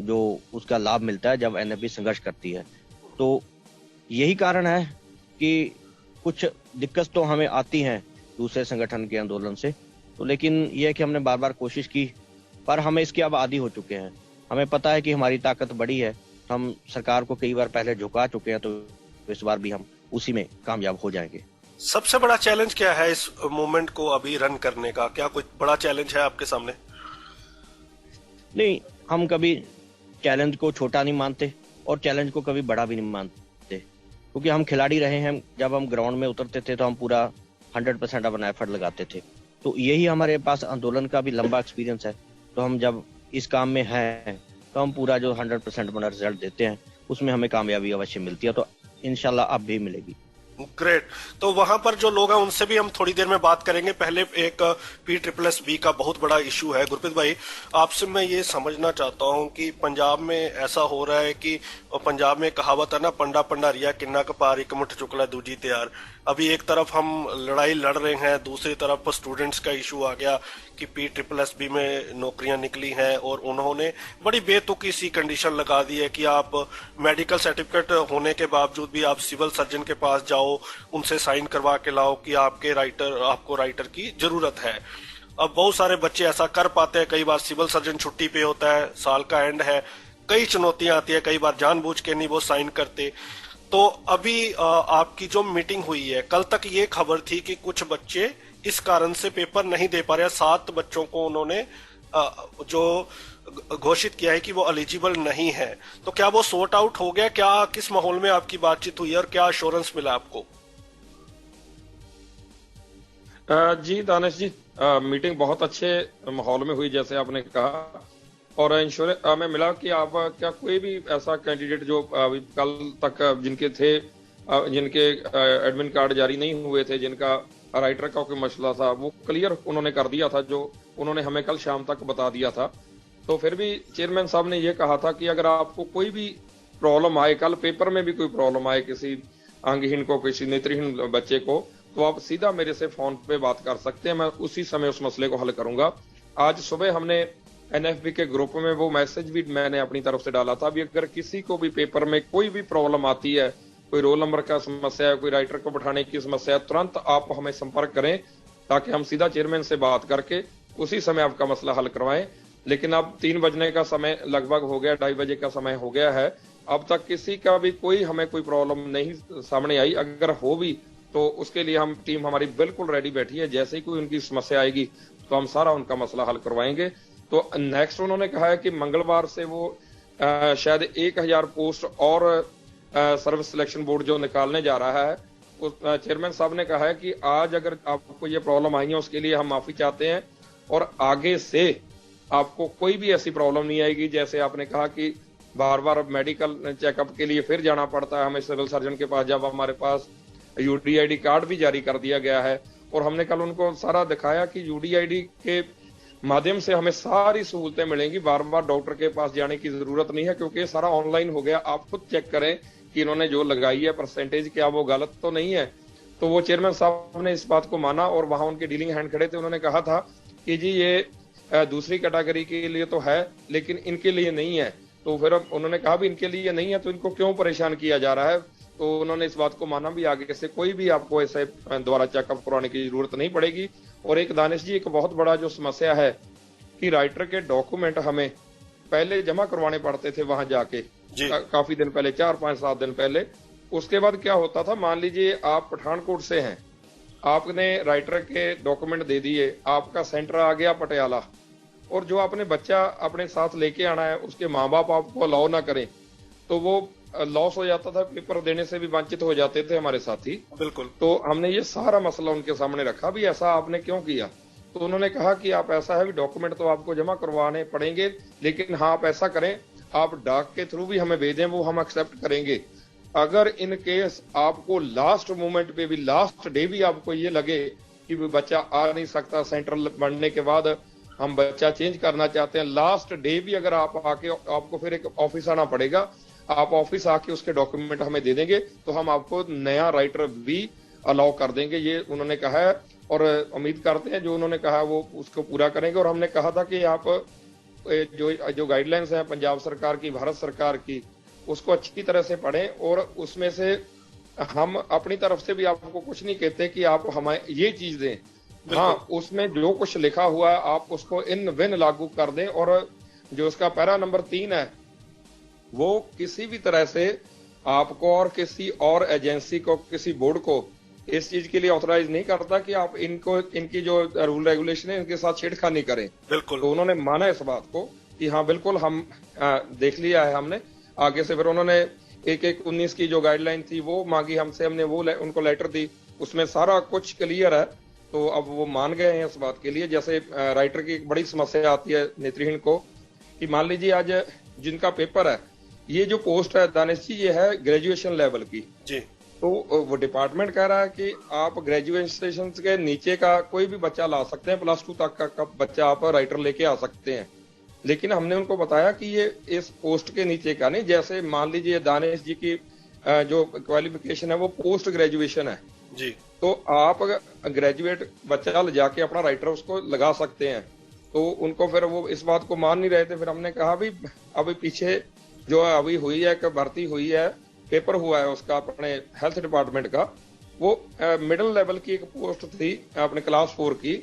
जो उसका लाभ मिलता है जब NFB संघर्ष करती है। तो यही कारण है कि कुछ दिक्कत तो हमें आती हैं दूसरे संगठन के आंदोलन से, तो लेकिन यह है कि हमने बार बार कोशिश की, पर हमें इसके अब आदी हो चुके हैं। हमें पता है कि हमारी ताकत बड़ी है, हम सरकार को कई बार पहले झुका चुके हैं, तो इस बार भी हम उसी में कामयाब हो जाएंगे। सबसे बड़ा चैलेंज क्या है इस मूवमेंट को अभी रन करने का? क्या कोई बड़ा चैलेंज है आपके सामने? नहीं, हम कभी चैलेंज को छोटा नहीं मानते और चैलेंज को कभी बड़ा भी नहीं मानते, क्योंकि हम खिलाड़ी रहे हैं। जब हम ग्राउंड में उतरते थे तो हम पूरा 100% अपना एफर्ट लगाते थे। तो यही हमारे पास आंदोलन का भी लंबा एक्सपीरियंस है। तो हम जब इस काम में हैं तो हम पूरा जो 100% अपना रिजल्ट देते हैं, उसमें हमें कामयाबी अवश्य मिलती है, तो इंशाल्लाह अब भी मिलेगी। ग्रेट। तो वहां पर जो लोग हैं उनसे भी हम थोड़ी देर में बात करेंगे। पहले एक PSSB का बहुत बड़ा इशू है। गुरप्रीत भाई, आपसे मैं ये समझना चाहता हूं कि पंजाब में ऐसा हो रहा है कि पंजाब में कहावत है ना, पंडा पंडा रिया किन्ना कपार एक मुठ चुकला दूजी तैयार। अभी एक तरफ हम लड़ाई लड़ रहे हैं, दूसरी तरफ स्टूडेंट्स का इशू आ गया कि PSSB में नौकरियां निकली हैं और उन्होंने बड़ी बेतुकी सी कंडीशन लगा दी है कि आप मेडिकल सर्टिफिकेट होने के बावजूद भी आप सिविल सर्जन के पास जाओ, उनसे साइन करवा के लाओ कि आपको राइटर की जरूरत है। अब बहुत सारे बच्चे ऐसा कर पाते हैं, कई बार सिविल सर्जन छुट्टी पे होता है, साल का एंड है, कई चुनौतियां आती है, कई बार जानबूझ के नहीं वो साइन करते। तो अभी आपकी जो मीटिंग हुई है, कल तक ये खबर थी कि कुछ बच्चे इस कारण से पेपर नहीं दे पा रहे। 7 बच्चों को उन्होंने जो घोषित किया है कि वो एलिजिबल नहीं है। तो क्या वो सॉर्ट आउट हो गया? क्या किस माहौल में आपकी बातचीत हुई और क्या अश्योरेंस मिला आपको? जी दानिश जी, मीटिंग बहुत अच्छे माहौल में हुई जैसे आपने कहा, और इंश्योरेंस हमें मिला कि आप क्या कोई भी ऐसा कैंडिडेट जो कल तक जिनके एडमिन कार्ड जारी नहीं हुए थे, जिनका राइटर का कोई मसला था, वो क्लियर उन्होंने कर दिया था, जो उन्होंने हमें कल शाम तक बता दिया था। तो फिर भी चेयरमैन साहब ने ये कहा था कि अगर आपको कोई भी प्रॉब्लम आए, कल पेपर में भी कोई प्रॉब्लम आए किसी अंगहीन को, किसी नेत्रहीन बच्चे को, तो आप सीधा मेरे से फोन पे बात कर सकते हैं, मैं उसी समय उस मसले को हल करूंगा। आज सुबह हमने NFB के ग्रुप में वो मैसेज भी मैंने अपनी तरफ से डाला था, अभी अगर किसी को भी पेपर में कोई भी प्रॉब्लम आती है, कोई रोल नंबर का समस्या है, कोई राइटर को बैठाने की समस्या है, तुरंत आप हमें संपर्क करें ताकि हम सीधा चेयरमैन से बात करके उसी समय आपका मसला हल करवाएं। लेकिन अब 3 बजने का समय लगभग हो गया, 2:30 बजे का समय हो गया है, अब तक किसी का भी हमें कोई प्रॉब्लम नहीं सामने आई। अगर हो भी तो उसके लिए टीम हमारी बिल्कुल रेडी बैठी है। जैसे ही कोई उनकी समस्या आएगी तो हम सारा उनका मसला हल करवाएंगे। तो नेक्स्ट उन्होंने कहा है कि मंगलवार से वो शायद 1000 पोस्ट और सर्विस सिलेक्शन बोर्ड जो निकालने जा रहा है, चेयरमैन साहब ने कहा है कि आज अगर आपको ये प्रॉब्लम आई है उसके लिए हम माफी चाहते हैं, और आगे से आपको कोई भी ऐसी प्रॉब्लम नहीं आएगी। जैसे आपने कहा कि बार बार मेडिकल चेकअप के लिए फिर जाना पड़ता है हमें सिविल सर्जन के पास, जब हमारे पास यूडीआईडी कार्ड भी जारी कर दिया गया है। और हमने कल उनको सारा दिखाया कि यूडीआईडी के माध्यम से हमें सारी सहूलतें मिलेंगी, बार बार डॉक्टर के पास जाने की जरूरत नहीं है, क्योंकि ये सारा ऑनलाइन हो गया। आप खुद चेक करें कि इन्होंने जो लगाई है परसेंटेज, क्या वो गलत तो नहीं है। तो वो चेयरमैन साहब ने इस बात को माना और वहां उनके डीलिंग हैंड खड़े थे, उन्होंने कहा था कि जी ये दूसरी कैटेगरी के लिए तो है लेकिन इनके लिए नहीं है। तो फिर उन्होंने कहा भी इनके लिए नहीं है तो इनको क्यों परेशान किया जा रहा है। तो उन्होंने इस बात को माना भी, आगे से कोई भी आपको ऐसे दोबारा चेकअप करवाने की जरूरत नहीं पड़ेगी। और एक दानिश जी, एक बहुत बड़ा जो समस्या है कि राइटर के डॉक्यूमेंट हमें पहले जमा करवाने पड़ते थे वहां जाके, काफी दिन पहले, 4-5-7 दिन पहले। उसके बाद क्या होता था, मान लीजिए आप पठानकोट से हैं, आपने राइटर के डॉक्यूमेंट दे दिए, आपका सेंटर आ गया पटियाला, और जो आपने बच्चा अपने साथ लेके आना है उसके माँ बाप आपको अलाउ ना करें तो वो लॉस हो जाता था, पेपर देने से भी वंचित हो जाते थे हमारे साथी। बिल्कुल। तो हमने ये सारा मसला उनके सामने रखा भी ऐसा आपने क्यों किया। तो उन्होंने कहा कि आप ऐसा है भी डॉक्यूमेंट तो आपको जमा करवाने पड़ेंगे, लेकिन हाँ आप ऐसा करें, आप डाक के थ्रू भी हमें भेजें, वो हम एक्सेप्ट करेंगे। अगर इन केस आपको लास्ट मोमेंट पे भी, लास्ट डे भी आपको ये लगे कि बच्चा आ नहीं सकता, सेंटर बनने के बाद हम बच्चा चेंज करना चाहते हैं, लास्ट डे भी अगर आप आके, आपको फिर एक ऑफिस आना पड़ेगा, आप ऑफिस आके उसके डॉक्यूमेंट हमें दे देंगे तो हम आपको नया राइटर भी अलाउ कर देंगे, ये उन्होंने कहा है। और उम्मीद करते हैं जो उन्होंने कहा वो उसको पूरा करेंगे। और हमने कहा था कि आप जो गाइडलाइंस है पंजाब सरकार की, भारत सरकार की, उसको अच्छी तरह से पढ़ें और उसमें से हम अपनी तरफ से भी आपको कुछ नहीं कहते कि आप हमें ये चीज दें, हाँ उसमें जो कुछ लिखा हुआ है आप उसको इन विन लागू कर दें। और जो उसका पैरा नंबर 3 है वो किसी भी तरह से आपको और किसी और एजेंसी को, किसी बोर्ड को इस चीज के लिए ऑथराइज नहीं करता कि आप इनको, इनकी जो रूल रेगुलेशन है इनके साथ छेड़खानी करें। बिल्कुल। तो उन्होंने माना इस बात को कि हाँ बिल्कुल हम देख लिया है हमने आगे से। फिर उन्होंने 1/1/19 की जो गाइडलाइन थी वो मांगी हमसे, हमने वो उनको लेटर दी, उसमें सारा कुछ क्लियर है। तो अब वो मान गए हैं इस बात के लिए। जैसे राइटर की एक बड़ी समस्या आती है नेत्रहीन को कि मान लीजिए आज जिनका पेपर है, ये जो पोस्ट है दानिश जी ये है ग्रेजुएशन लेवल की जी। तो वो डिपार्टमेंट कह रहा है कि आप ग्रेजुएशन के नीचे का कोई भी बच्चा ला सकते हैं, +2 तक का बच्चा आप राइटर लेके आ सकते हैं। लेकिन हमने उनको बताया कि ये इस पोस्ट के नीचे का नहीं, जैसे मान लीजिए दानिश जी की जो क्वालिफिकेशन है वो पोस्ट ग्रेजुएशन है जी, तो आप ग्रेजुएट बच्चा ले जाके अपना राइटर उसको लगा सकते हैं। तो उनको फिर वो इस बात को मान नहीं रहे थे। फिर हमने कहा भी अभी पीछे जो अभी हुई है, भर्ती हुई है, पेपर हुआ है उसका अपने हेल्थ डिपार्टमेंट का, वो मिडिल लेवल की एक पोस्ट थी अपने क्लास 4 की।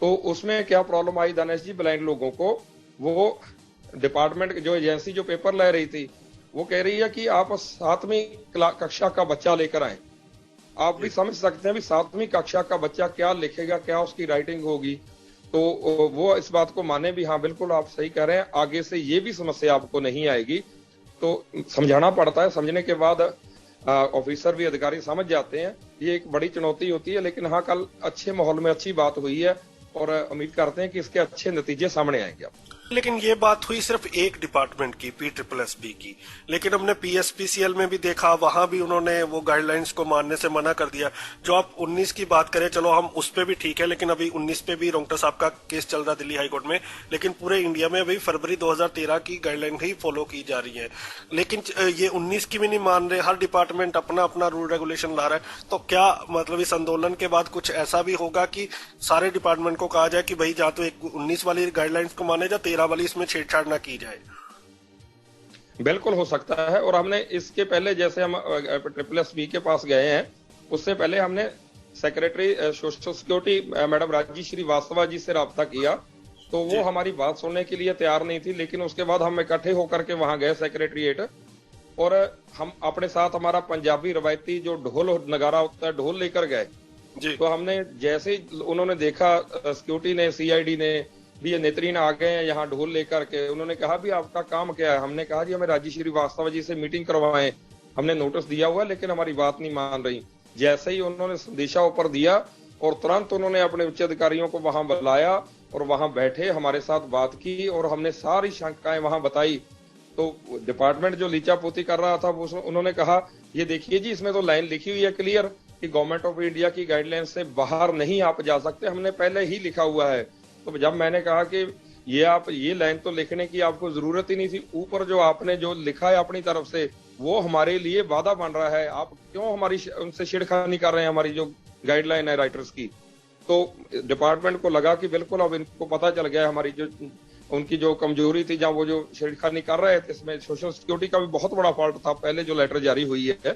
तो उसमें क्या प्रॉब्लम आई दानिश जी, ब्लाइंड लोगों को, वो डिपार्टमेंट जो एजेंसी जो पेपर ले रही थी वो कह रही है कि आप 7वीं कक्षा का बच्चा लेकर आए। आप भी समझ सकते हैं भी 7वीं कक्षा का बच्चा क्या लिखेगा, क्या उसकी राइटिंग होगी। तो वो इस बात को माने भी हाँ बिल्कुल आप सही कह रहे हैं, आगे से ये भी समस्या आपको नहीं आएगी। तो समझाना पड़ता है, समझने के बाद ऑफिसर भी, अधिकारी समझ जाते हैं। ये एक बड़ी चुनौती होती है, लेकिन हाँ कल अच्छे माहौल में अच्छी बात हुई है और उम्मीद करते हैं कि इसके अच्छे नतीजे सामने आएंगे। लेकिन ये बात हुई सिर्फ एक डिपार्टमेंट की, PSSB की, लेकिन हमने PSPCL में भी देखा, वहां भी उन्होंने वो गाइडलाइंस को मानने से मना कर दिया। जो आप 19 की बात करें, चलो हम उस पे भी ठीक है, लेकिन अभी 19 पे भी रोंगटा साहब का केस चल रहा है दिल्ली हाईकोर्ट में, लेकिन पूरे इंडिया में अभी फरवरी 2013 की गाइडलाइन ही फॉलो की जा रही है। लेकिन ये 19 की भी नहीं मान रहे, हर डिपार्टमेंट अपना अपना रूल रेगुलेशन ला रहा है। तो क्या मतलब इस आंदोलन के बाद कुछ ऐसा भी होगा कि सारे डिपार्टमेंट को कहा जाए कि भाई या तो 19 वाली गाइडलाइंस को माने, या 13 वाली इसमें छेड़छाड़ ना की जाए? बिल्कुल हो सकता है। और हमने इसके पहले जैसे हम SSB के पास गए हैं, उससे पहले हमने सेक्रेटरी सोशल सिक्योरिटी मैडम राजी श्रीवास्तव जी से राब्ता किया, तो वो हमारी बात सुनने के लिए तैयार नहीं थी। लेकिन उसके बाद हम इकट्ठे होकर के वहां गए सेक्रेटरीट, और हम अपने साथ हमारा पंजाबी रवायती जो ढोल नगारा होता है, ढोल लेकर गए जी। तो हमने जैसे ही उन्होंने देखा, सिक्योरिटी ने, CID ने भी, ये नेत्रहीन आ गए हैं यहाँ ढोल लेकर के, उन्होंने कहा भी आपका काम क्या है। हमने कहा जी हमें राजी श्रीवास्तव जी से मीटिंग करवाएं, हमने नोटिस दिया हुआ लेकिन हमारी बात नहीं मान रही। जैसे ही उन्होंने संदेशा ऊपर दिया और तुरंत उन्होंने अपने उच्च अधिकारियों को वहां बुलाया और वहां बैठे, हमारे साथ बात की और हमने सारी शंकाएं वहां बताई। तो डिपार्टमेंट जो लीचापोती कर रहा था उन्होंने कहा, ये देखिए जी, इसमें तो लाइन लिखी हुई है क्लियर कि गवर्नमेंट ऑफ इंडिया की गाइडलाइन से बाहर नहीं आप जा सकते, हमने पहले ही लिखा हुआ है। तो जब मैंने कहा कि ये लाइन तो लिखने की आपको जरूरत ही नहीं थी, ऊपर जो आपने जो लिखा है अपनी तरफ से वो हमारे लिए वादा बन रहा है, आप क्यों हमारी उनसे छेड़खानी कर रहे हैं हमारी जो गाइडलाइन है राइटर्स की। तो डिपार्टमेंट को लगा कि बिल्कुल अब इनको पता चल गया हमारी जो उनकी जो कमजोरी थी, जहां वो जो छेड़खानी कर रहे थे, इसमें सोशल सिक्योरिटी का भी बहुत बड़ा फॉल्ट था पहले जो लेटर जारी हुई है।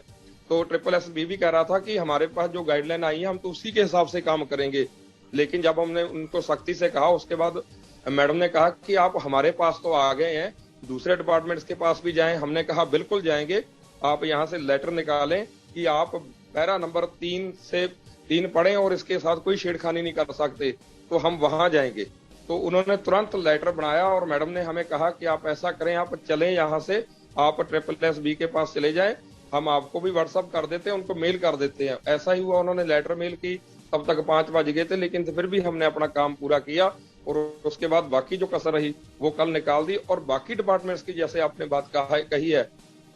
तो SSSB भी कह रहा था कि हमारे पास जो गाइडलाइन आई है हम तो उसी के हिसाब से काम करेंगे। लेकिन जब हमने उनको सख्ती से कहा, उसके बाद मैडम ने कहा कि आप हमारे पास तो आ गए हैं, दूसरे डिपार्टमेंट्स के पास भी जाएं। हमने कहा बिल्कुल जाएंगे, आप यहाँ से लेटर निकालें कि आप पैरा नंबर 3 से 3 पढ़ें और इसके साथ कोई छेड़खानी नहीं कर सकते, तो हम वहां जाएंगे। तो उन्होंने तुरंत लेटर बनाया और मैडम ने हमें कहा कि आप ऐसा करें, आप चलें यहाँ से, आप SSSB के पास चले जाएं, हम आपको भी व्हाट्सअप कर देते हैं, उनको मेल कर देते हैं। ऐसा ही हुआ, उन्होंने लेटर मेल की, तब तक 5 बज गए थे, लेकिन फिर भी हमने अपना काम पूरा किया और उसके बाद बाकी जो कसर रही वो कल निकाल दी। और बाकी डिपार्टमेंट्स की जैसे आपने बात कही है,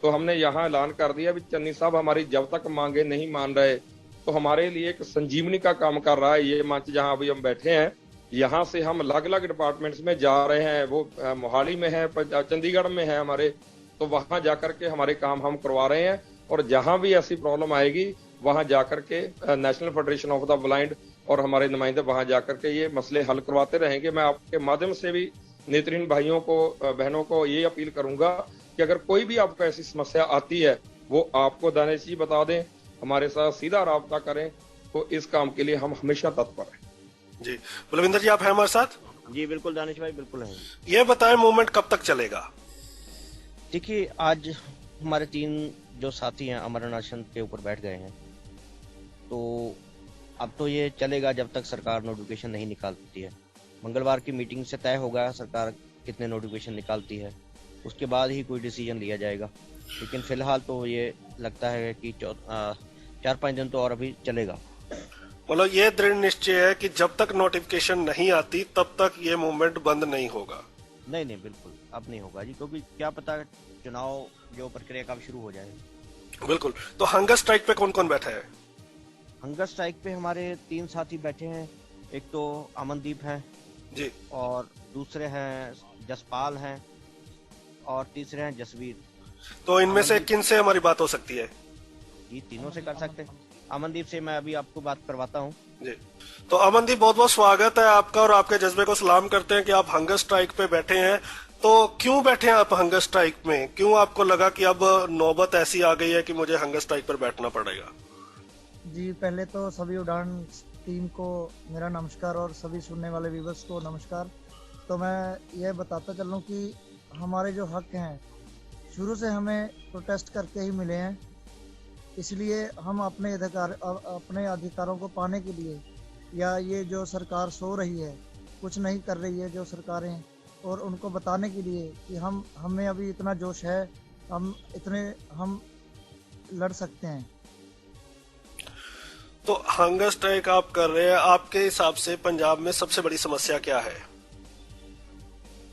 तो हमने यहाँ ऐलान कर दिया भी चन्नी साहब हमारी जब तक मांगे नहीं मान रहे, तो हमारे लिए एक संजीवनी का काम कर रहा है ये मंच जहां अभी हम बैठे हैं। यहाँ से हम अलग अलग डिपार्टमेंट्स में जा रहे हैं, वो मोहाली में है, चंडीगढ़ में है हमारे, तो वहां जाकर के हमारे काम हम करवा रहे हैं। और जहां भी ऐसी प्रॉब्लम आएगी वहां जाकर के national federation of the blind और हमारे नुमाइंदे वहां जाकर के ये मसले हल करवाते रहेंगे। मैं आपके माध्यम से भी नेत्रहीन भाइयों को, बहनों को ये अपील करूंगा कि अगर कोई भी आपको ऐसी समस्या आती है वो आपको दानिश जी बता दें, हमारे साथ सीधा राब्ता करें, तो इस काम के लिए हम हमेशा तत्पर हैं। जी बलविंदर जी, आप हैं हमारे साथ? जी बिल्कुल दानिश भाई, बिल्कुल है। ये बताएं मूवमेंट कब तक चलेगा? देखिए, आज हमारे 3 जो साथी हैं अमर अनशन के ऊपर बैठ गए हैं, तो अब तो ये चलेगा जब तक सरकार नोटिफिकेशन नहीं निकालती है। मंगलवार की मीटिंग से तय होगा सरकार कितने नोटिफिकेशन निकालती है, उसके बाद ही कोई डिसीजन लिया जाएगा। लेकिन फिलहाल तो ये लगता है कि 4-5 दिन तो और अभी चलेगा। मतलब ये दृढ़ निश्चय है कि जब तक नोटिफिकेशन नहीं आती तब तक ये मूवमेंट बंद नहीं होगा? नहीं बिल्कुल अब नहीं होगा जी, क्योंकि क्या पता चुनाव जो प्रक्रिया कब शुरू हो जाए। बिल्कुल। तो हंगर स्ट्राइक पे कौन कौन बैठा है? हंगर स्ट्राइक पे हमारे 3 साथी बैठे हैं। एक तो अमनदीप हैं जी, और दूसरे हैं जसपाल हैं और तीसरे हैं जसवीर। तो इनमें से किन से हमारी बात हो सकती है? जी तीनों से कर सकते हैं। अमनदीप से मैं अभी आपको बात करवाता हूँ। जी, तो अमनदीप, बहुत बहुत स्वागत है आपका और आपके जज्बे को सलाम करते हैं कि आप हंगर स्ट्राइक पे बैठे हैं। तो क्यों बैठे हैं आप हंगर स्ट्राइक में? क्यों आपको लगा कि अब नौबत ऐसी आ गई है कि मुझे हंगर स्ट्राइक पर बैठना पड़ेगा? जी, पहले तो सभी उड़ान टीम को मेरा नमस्कार और सभी सुनने वाले व्यूअर्स को नमस्कार। तो मैं ये बताता चलूँ कि हमारे जो हक हैं शुरू से हमें प्रोटेस्ट करके ही मिले हैं, इसलिए हम अपने अधिकारों को पाने के लिए, या ये जो सरकार सो रही है, कुछ नहीं कर रही है जो सरकारें, और उनको बताने के लिए कि हमें अभी इतना जोश है, हम लड़ सकते हैं। तो हंगर स्ट्राइक आप कर रहे हैं, आपके हिसाब से पंजाब में सबसे बड़ी समस्या क्या है?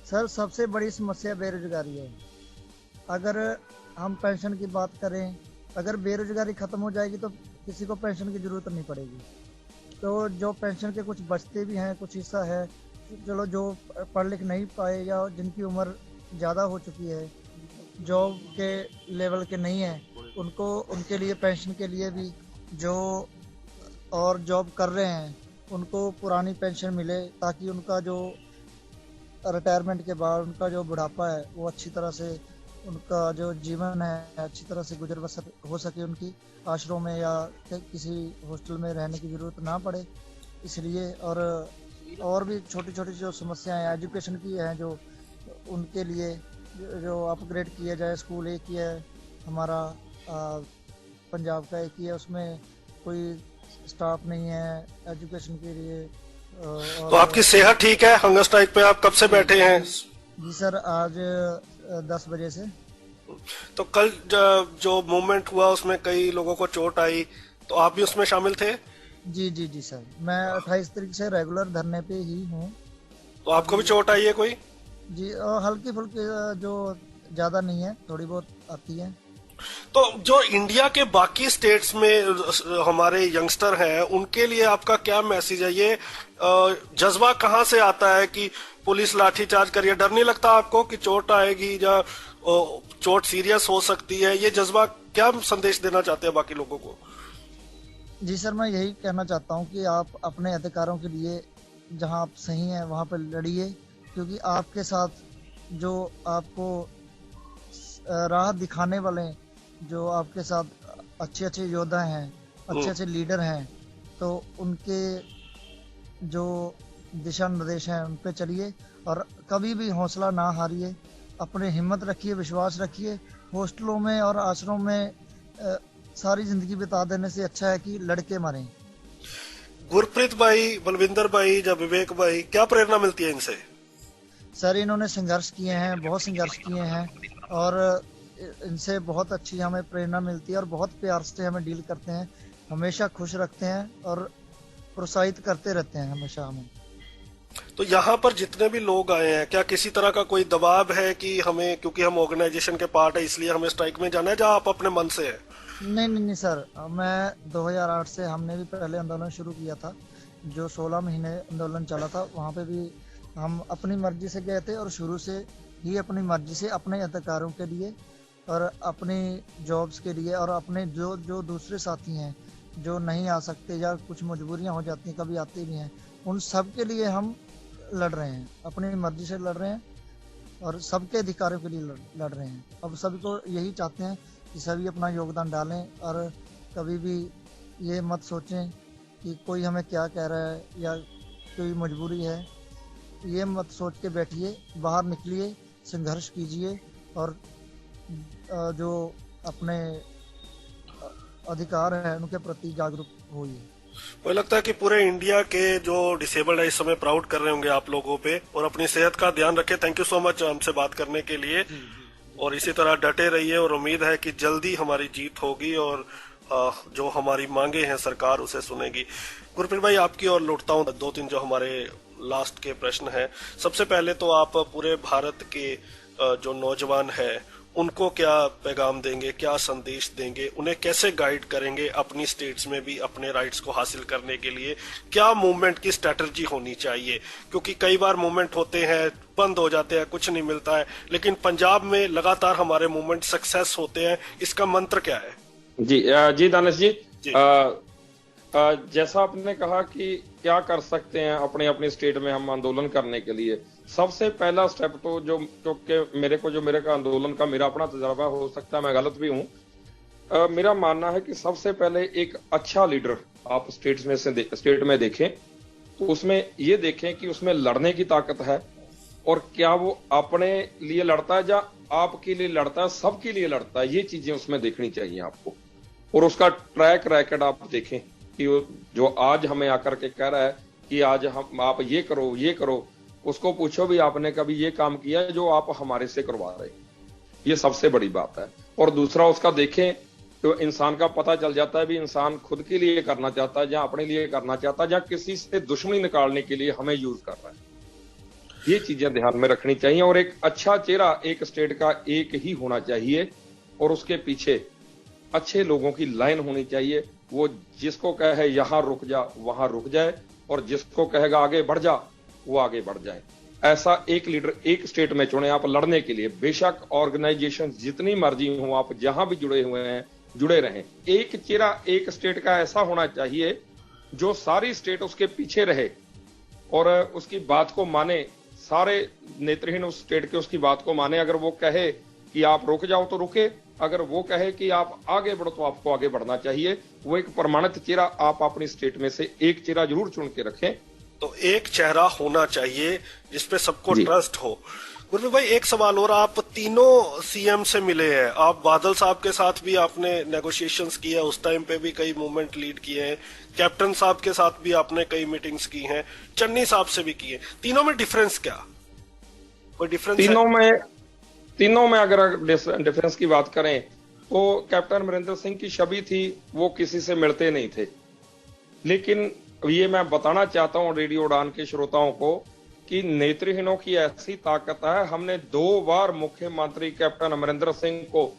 सर, सबसे बड़ी समस्या बेरोजगारी है। अगर हम पेंशन की बात करें, अगर बेरोजगारी खत्म हो जाएगी तो किसी को पेंशन की जरूरत नहीं पड़ेगी। तो जो पेंशन के कुछ बचते भी हैं, कुछ हिस्सा है, चलो जो पढ़ लिख नहीं पाए या जिनकी उम्र ज़्यादा हो चुकी है, जॉब के लेवल के नहीं है, उनके लिए पेंशन के लिए भी, जो और जॉब कर रहे हैं उनको पुरानी पेंशन मिले, ताकि उनका जो रिटायरमेंट के बाद उनका जो बुढ़ापा है वो अच्छी तरह से, उनका जो जीवन है अच्छी तरह से गुजर बसर हो सके, उनकी आश्रमों में या किसी हॉस्टल में रहने की ज़रूरत ना पड़े। इसलिए और भी छोटी छोटी जो समस्याएं एजुकेशन की हैं, जो उनके लिए जो अपग्रेड किया जाए। स्कूल एक ही है हमारा, पंजाब का एक ही है, उसमें कोई स्टाफ नहीं है एजुकेशन के लिए। तो आपकी सेहत ठीक है? हंगर स्ट्राइक पे आप कब से बैठे हैं? जी सर, आज 10 बजे से। तो कल जो मूवमेंट हुआ उसमें कई लोगों को चोट आई, तो आप भी उसमें शामिल थे? जी सर, मैं 28 तारीख से रेगुलर धरने पे ही हूँ। तो आपको भी चोट आई है कोई? जी हल्की फुल्की, जो ज्यादा नहीं है, थोड़ी बहुत आती है। तो जो इंडिया के बाकी स्टेट्स में हमारे यंगस्टर हैं, उनके लिए आपका क्या मैसेज है? ये जज्बा कहाँ से आता है कि पुलिस लाठीचार्ज करिए? डर नहीं लगता आपको कि चोट आएगी या चोट सीरियस हो सकती है? ये जज्बा क्या संदेश देना चाहते हैं बाकी लोगों को? जी सर, मैं यही कहना चाहता हूँ कि आप अपने अधिकारों के लिए जहाँ आप सही हैं वहाँ पर लड़िए, क्योंकि आपके साथ जो आपको राह दिखाने वाले, जो आपके साथ अच्छे अच्छे योद्धा हैं, अच्छे अच्छे लीडर हैं, तो उनके जो दिशा निर्देश हैं उन पे चलिए और कभी भी हौसला ना हारिए, अपने हिम्मत रखिए, विश्वास रखिए। हॉस्टलों में और आश्रमों में सारी जिंदगी बिता देने से अच्छा है कि लड़के मरें। गुरप्रीत भाई, बलविंदर भाई या विवेक भाई, क्या प्रेरणा मिलती है इनसे? सर इन्होंने संघर्ष किए हैं, बहुत संघर्ष किए हैं, और इनसे बहुत अच्छी हमें प्रेरणा मिलती है और बहुत प्यार से हमें डील करते हैं, हमेशा खुश रखते हैं और प्रोत्साहित करते रहते हैं हमेशा हमें। तो यहाँ पर जितने भी लोग आए हैं, क्या किसी तरह का कोई दबाव है कि हमें, क्योंकि हम ऑर्गेनाइजेशन के पार्ट है इसलिए हमें स्ट्राइक में जाना है, जहाँ आप अपने मन से है? नहीं नहीं नहीं सर, मैं 2008 से हमने भी पहले आंदोलन शुरू किया था, जो 16 महीने आंदोलन चला था। वहाँ पे भी हम अपनी मर्जी से गए थे और शुरू से ही अपनी मर्जी से अपने अधिकारों के लिए और अपनी जॉब्स के लिए और अपने जो दूसरे साथी हैं जो नहीं आ सकते या कुछ मजबूरियां हो जाती हैं, कभी आते भी हैं, उन सब के लिए हम लड़ रहे हैं, अपनी मर्जी से लड़ रहे हैं और सबके अधिकारों के लिए लड़ रहे हैं। अब सभी को यही चाहते हैं कि सभी अपना योगदान डालें और कभी भी ये मत सोचें कि कोई हमें क्या कह रहा है या कोई मजबूरी है। ये मत सोच के बैठिए, बाहर निकलिए, संघर्ष कीजिए और जो अपने अधिकार हैं उनके प्रति जागरूक होइए। मुझे लगता है कि पूरे इंडिया के जो डिसेबल्ड है इस समय प्राउड कर रहे होंगे आप लोगों पे, और अपनी सेहत का ध्यान रखें। थैंक यू सो मच हमसे बात करने के लिए, और इसी तरह डटे रहिए और उम्मीद है कि जल्दी हमारी जीत होगी और जो हमारी मांगे हैं सरकार उसे सुनेगी। गुरप्रीत भाई, आपकी और लौटता हूँ, 2-3 जो हमारे लास्ट के प्रश्न हैं। सबसे पहले तो आप पूरे भारत के जो नौजवान हैं उनको क्या पैगाम देंगे, क्या संदेश देंगे, उन्हें कैसे गाइड करेंगे अपनी स्टेट्स में भी अपने राइट्स को हासिल करने के लिए? क्या मूवमेंट की स्ट्रेटजी होनी चाहिए? क्योंकि कई बार मूवमेंट होते हैं, बंद हो जाते हैं, कुछ नहीं मिलता है, लेकिन पंजाब में लगातार हमारे मूवमेंट सक्सेस होते हैं। इसका मंत्र क्या है? जी दानिश जी, जैसा आपने कहा कि क्या कर सकते हैं अपने अपने स्टेट में हम आंदोलन करने के लिए, सबसे पहला स्टेप तो जो कि मेरे का आंदोलन का मेरा अपना तजर्बा, हो सकता है मैं गलत भी हूं, मेरा मानना है कि सबसे पहले एक अच्छा लीडर आप स्टेट में देखें, तो उसमें ये देखें कि उसमें लड़ने की ताकत है और क्या वो अपने लिए लड़ता है या आपके लिए लड़ता है, सबके लिए लड़ता है। ये चीजें उसमें देखनी चाहिए आपको, और उसका ट्रैक रैकेट आप देखें कि जो आज हमें आकर के कह रहा है कि आज आप ये करो, उसको पूछो भी आपने कभी ये काम किया है जो आप हमारे से करवा रहे हैं? ये सबसे बड़ी बात है। और दूसरा उसका देखें तो इंसान का पता चल जाता है भी इंसान खुद के लिए करना चाहता है या अपने लिए करना चाहता है या किसी से दुश्मनी निकालने के लिए हमें यूज कर रहा है। ये चीजें ध्यान में रखनी चाहिए। और एक अच्छा चेहरा एक स्टेट का एक ही होना चाहिए और उसके पीछे अच्छे लोगों की लाइन होनी चाहिए। वो जिसको कहे यहां रुक जा वहां रुक जाए, और जिसको कहेगा आगे बढ़ जा वो आगे बढ़ जाए। ऐसा एक लीडर एक स्टेट में चुने आप लड़ने के लिए। बेशक ऑर्गेनाइजेशन जितनी मर्जी हो, आप जहां भी जुड़े हुए हैं जुड़े रहें। एक चेहरा एक स्टेट का ऐसा होना चाहिए जो सारी स्टेट उसके पीछे रहे और उसकी बात को माने, सारे नेत्रहीन उस स्टेट के उसकी बात को माने। अगर वो कहे कि आप रुक जाओ तो रुके, अगर वो कहे कि आप आगे बढ़ो तो आपको आगे बढ़ना चाहिए। वो एक प्रमाणित चेहरा आप अपनी स्टेट में से एक चेहरा जरूर चुन के रखें। तो एक चेहरा होना चाहिए जिसपे सबको ट्रस्ट हो। गुरप्रीत भाई, एक सवाल और, आप तीनों सीएम से मिले हैं, आप बादल साहब के साथ भी आपने नेगोशिएशंस की है, उस टाइम पे भी कई मूवमेंट लीड किए हैं, कैप्टन साहब के साथ भी आपने कई मीटिंग्स की हैं, चन्नी साहब से भी की है। तीनों में डिफरेंस क्या, कोई डिफरेंस? तीनों में अगर डिफरेंस की बात करें तो कैप्टन अमरिंदर सिंह की छवि थी, वो किसी से मिलते नहीं थे। लेकिन ये मैं बताना चाहता हूं रेडियो उड़ान के श्रोताओं को कि नेत्रहीनों की ऐसी ताकत है। हमने 2 बार मुख्यमंत्री कैप्टन अमरिंदर सिंह को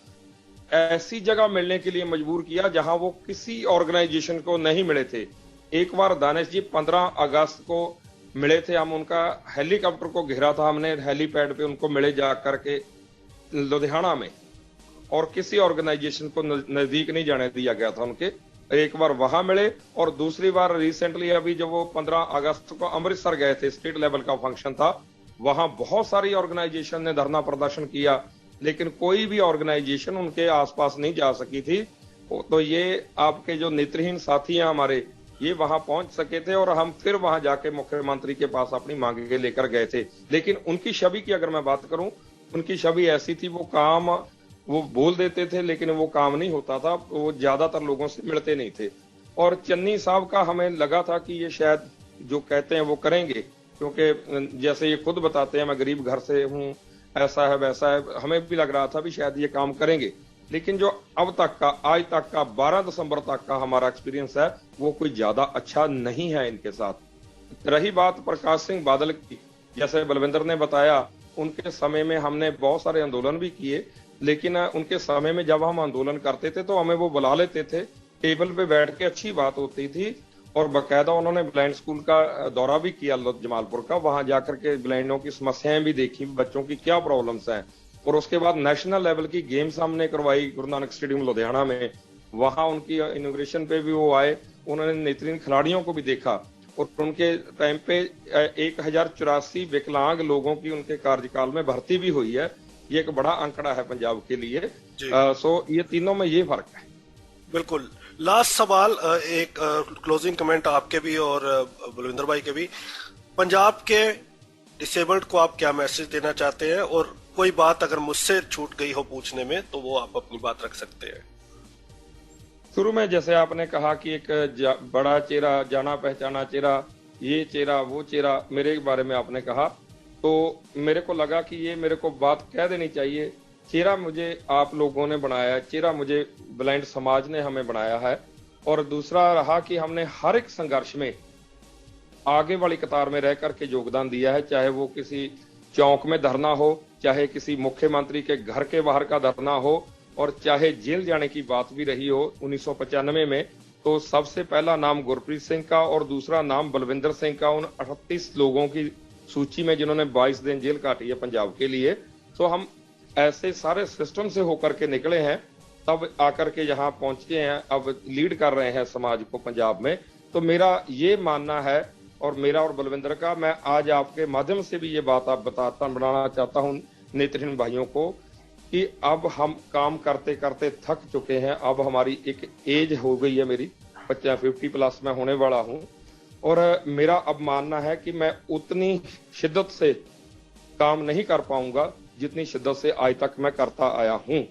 ऐसी जगह मिलने के लिए मजबूर किया जहां वो किसी ऑर्गेनाइजेशन को नहीं मिले थे। एक बार दानिश जी 15 अगस्त को मिले थे, हम उनका हेलीकॉप्टर को घेरा था, हमने हेलीपैड पे उनको मिले जा करके लुधियाना में, और किसी ऑर्गेनाइजेशन को नजदीक नहीं जाने दिया गया था उनके। एक बार वहां मिले, और दूसरी बार रिसेंटली अभी जब वो 15 अगस्त को अमृतसर गए थे, स्टेट लेवल का फंक्शन था, वहां बहुत सारी ऑर्गेनाइजेशन ने धरना प्रदर्शन किया, लेकिन कोई भी ऑर्गेनाइजेशन उनके आसपास नहीं जा सकी थी। तो ये आपके जो नेत्रहीन साथी हैं हमारे, ये वहां पहुंच सके थे, और हम फिर वहां जाके मुख्यमंत्री के पास अपनी मांगे लेकर गए थे। लेकिन उनकी छवि की अगर मैं बात करूं, उनकी छवि ऐसी थी, वो बोल देते थे लेकिन वो काम नहीं होता था, वो ज्यादातर लोगों से मिलते नहीं थे। और चन्नी साहब का हमें लगा था कि ये शायद जो कहते हैं वो करेंगे, क्योंकि जैसे ये खुद बताते हैं, मैं गरीब घर से हूँ, ऐसा है वैसा है, हमें भी लग रहा था भी शायद ये काम करेंगे। लेकिन जो अब तक का, आज तक का 12 दिसंबर तक का हमारा एक्सपीरियंस है, वो कोई ज्यादा अच्छा नहीं है इनके साथ। रही बात प्रकाश सिंह बादल की, जैसे बलविंदर ने बताया, उनके समय में हमने बहुत सारे आंदोलन भी किए, लेकिन उनके समय में जब हम आंदोलन करते थे तो हमें वो बुला लेते थे, टेबल पे बैठ के अच्छी बात होती थी, और बाकायदा उन्होंने ब्लाइंड स्कूल का दौरा भी किया जमालपुर का, वहां जाकर के ब्लाइंडों की समस्याएं भी देखी, बच्चों की क्या प्रॉब्लम्स हैं। और उसके बाद नेशनल लेवल की गेम्स हमने करवाई गुरु नानक स्टेडियम लुधियाना में, वहां उनकी इनॉग्रेशन पे भी वो आए, उन्होंने नेत्रहीन खिलाड़ियों को भी देखा, और उनके टाइम पे 1084 विकलांग लोगों की उनके कार्यकाल में भर्ती भी हुई है। ये एक बड़ा आंकड़ा है पंजाब के लिए। सो ये तीनों में ये फर्क है। बिल्कुल। लास्ट सवाल, एक क्लोजिंग कमेंट आपके भी और बलविंदर भाई के भी। पंजाब के डिसेबल्ड को आप क्या मैसेज देना चाहते हैं, और कोई बात अगर मुझसे छूट गई हो पूछने में तो वो आप अपनी बात रख सकते हैं। शुरू में जैसे आपने कहा कि एक बड़ा चेहरा, जाना पहचाना चेहरा, ये चेहरा वो चेहरा, मेरे बारे में आपने कहा, तो मेरे को लगा कि ये मेरे को बात कह देनी चाहिए। चेहरा मुझे आप लोगों ने बनाया है, चेहरा मुझे ब्लाइंड समाज ने हमें बनाया है। और दूसरा रहा कि हमने हर एक संघर्ष में आगे वाली कतार में रह करके योगदान दिया है, चाहे वो किसी चौक में धरना हो, चाहे किसी मुख्यमंत्री के घर के बाहर का धरना हो, और चाहे जेल जाने की बात भी रही हो 1995 में, तो सबसे पहला नाम गुरप्रीत सिंह का और दूसरा नाम बलविंदर सिंह का, उन 38 लोगों की सूची में जिन्होंने 22 दिन जेल काटी है पंजाब के लिए। तो हम ऐसे सारे सिस्टम से होकर के निकले हैं, तब आकर के यहाँ पहुंचे हैं, अब लीड कर रहे हैं समाज को पंजाब में। तो मेरा ये मानना है, और मेरा और बलविंदर का, मैं आज आपके माध्यम से भी ये बात आप बनाना चाहता हूँ नेत्रहीन भाइयों को, कि अब हम काम करते करते थक चुके हैं। अब हमारी एक एज हो गई है, मेरी 50+ में होने वाला हूँ, और मेरा अब मानना है कि मैं उतनी शिद्दत से काम नहीं कर पाऊंगा जितनी शिद्दत से आज तक मैं करता आया हूं।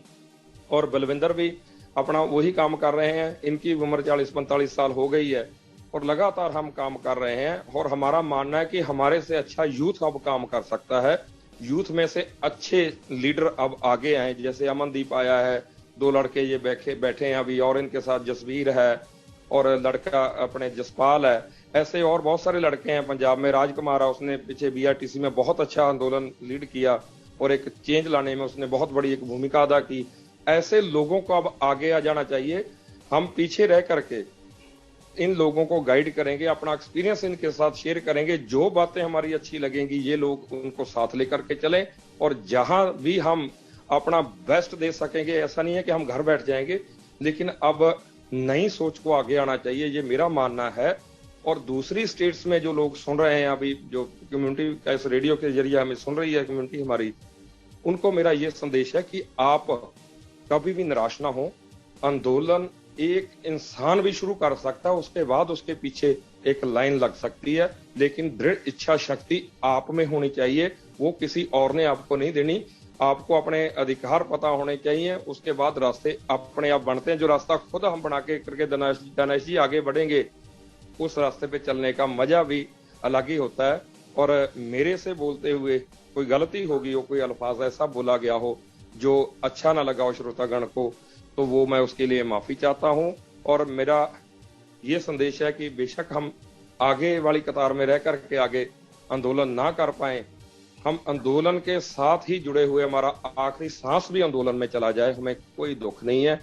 और बलविंदर भी अपना वही काम कर रहे हैं, इनकी उम्र 40-45 साल हो गई है, और लगातार हम काम कर रहे हैं। और हमारा मानना है कि हमारे से अच्छा यूथ अब काम कर सकता है, यूथ में से अच्छे लीडर अब आगे आए, जैसे अमनदीप आया है, 2 लड़के ये बैठे हैं अभी, और इनके साथ जसवीर है, और लड़का अपने जसपाल है, ऐसे और बहुत सारे लड़के हैं पंजाब में। राजकुमार है, उसने पीछे BRTC में बहुत अच्छा आंदोलन लीड किया, और एक चेंज लाने में उसने बहुत बड़ी एक भूमिका अदा की। ऐसे लोगों को अब आगे आ जाना चाहिए। हम पीछे रह करके इन लोगों को गाइड करेंगे, अपना एक्सपीरियंस इनके साथ शेयर करेंगे, जो बातें हमारी अच्छी लगेंगी ये लोग उनको साथ लेकर के चलें, और जहां भी हम अपना बेस्ट दे सकेंगे, ऐसा नहीं है कि हम घर बैठ जाएंगे, लेकिन अब नई सोच को आगे आना चाहिए, ये मेरा मानना है। और दूसरी स्टेट्स में जो लोग सुन रहे हैं अभी, जो कम्युनिटी इस रेडियो के जरिए हमें सुन रही है कम्युनिटी हमारी, उनको मेरा ये संदेश है कि आप कभी भी निराश ना हो। आंदोलन एक इंसान भी शुरू कर सकता है, उसके बाद उसके पीछे एक लाइन लग सकती है, लेकिन दृढ़ इच्छा शक्ति आप में होनी चाहिए, वो किसी और ने आपको नहीं देनी। आपको अपने अधिकार पता होने चाहिए, उसके बाद रास्ते अपने आप बनते हैं। जो रास्ता खुद हम बना के करके दानिश जी आगे बढ़ेंगे, उस रास्ते पे चलने का मजा भी अलग ही होता है। और मेरे से बोलते हुए कोई गलती होगी हो, कोई अल्फाज ऐसा बोला गया हो जो अच्छा ना लगा हो श्रोतागण को, तो वो मैं उसके लिए माफी चाहता हूं। और मेरा ये संदेश है कि बेशक हम आगे वाली कतार में रह करके आगे आंदोलन ना कर पाए, हम आंदोलन के साथ ही जुड़े हुए, हमारा आखिरी सांस भी आंदोलन में चला जाए, हमें कोई दुख नहीं है।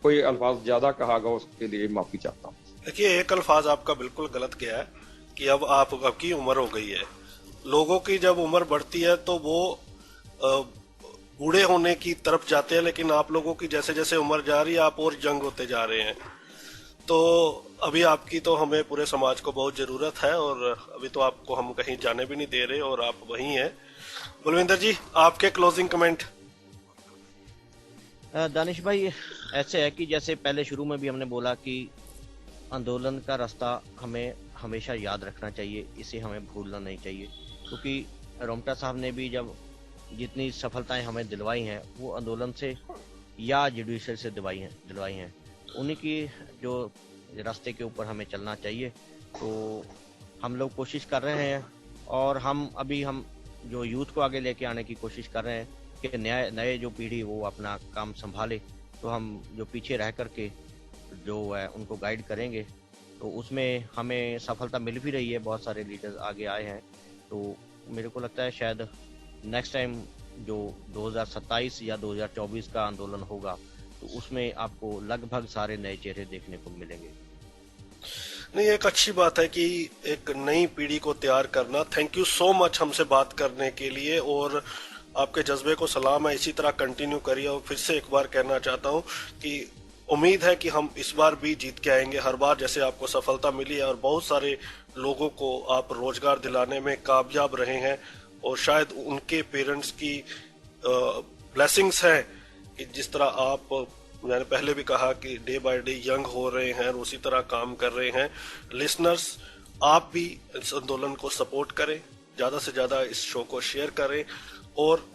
कोई अल्फाज ज्यादा कहा गया उसके लिए माफी चाहता हूँ। देखिए, एक अल्फाज आपका बिल्कुल गलत गया है कि अब आपकी उम्र हो गई है। लोगों की जब उम्र बढ़ती है तो वो बूढ़े होने की तरफ जाते हैं, लेकिन आप लोगों की जैसे जैसे उम्र जा रही है आप और यंग होते जा रहे हैं। तो अभी आपकी तो हमें पूरे समाज को बहुत जरूरत है, और अभी तो आपको हम कहीं जाने भी नहीं दे रहे और आप वहीं हैं। बलविंदर जी, आपके क्लोजिंग कमेंट। दानिश भाई, ऐसे है कि जैसे पहले शुरू में भी हमने बोला कि आंदोलन का रास्ता हमें हमेशा याद रखना चाहिए, इसे हमें भूलना नहीं चाहिए, क्योंकि रोमटा साहब ने भी जब जितनी सफलताएं हमें दिलवाई हैं वो आंदोलन से या जुडिशल से दिलवाई हैं। उन्हीं की जो रास्ते के ऊपर हमें चलना चाहिए। तो हम लोग कोशिश कर रहे हैं, और हम जो यूथ को आगे लेके आने की कोशिश कर रहे हैं कि नए जो पीढ़ी वो अपना काम संभाले। तो हम जो पीछे रह करके जो है उनको गाइड करेंगे, तो उसमें हमें सफलता मिल भी रही है। बहुत सारे लीडर्स आगे आए हैं, तो मेरे को लगता है शायद नेक्स्ट टाइम जो 2027 या 2024 का आंदोलन होगा तो उसमें आपको लगभग सारे नए चेहरे देखने को मिलेंगे। नहीं, एक अच्छी बात है कि एक नई पीढ़ी को तैयार करना। थैंक यू सो मच हमसे बात करने के लिए, और आपके जज्बे को सलाम है। इसी तरह कंटिन्यू करिए। और फिर से एक बार कहना चाहता हूं कि उम्मीद है कि हम इस बार भी जीत के आएंगे। हर बार जैसे आपको सफलता मिली है और बहुत सारे लोगों को आप रोजगार दिलाने में कामयाब रहे हैं, और शायद उनके पेरेंट्स की ब्लेसिंग्स हैं कि जिस तरह आप, मैंने पहले भी कहा कि डे बाय डे यंग हो रहे हैं और उसी तरह काम कर रहे हैं। लिसनर्स, आप भी इस आंदोलन को सपोर्ट करें, ज्यादा से ज्यादा इस शो को शेयर करें, और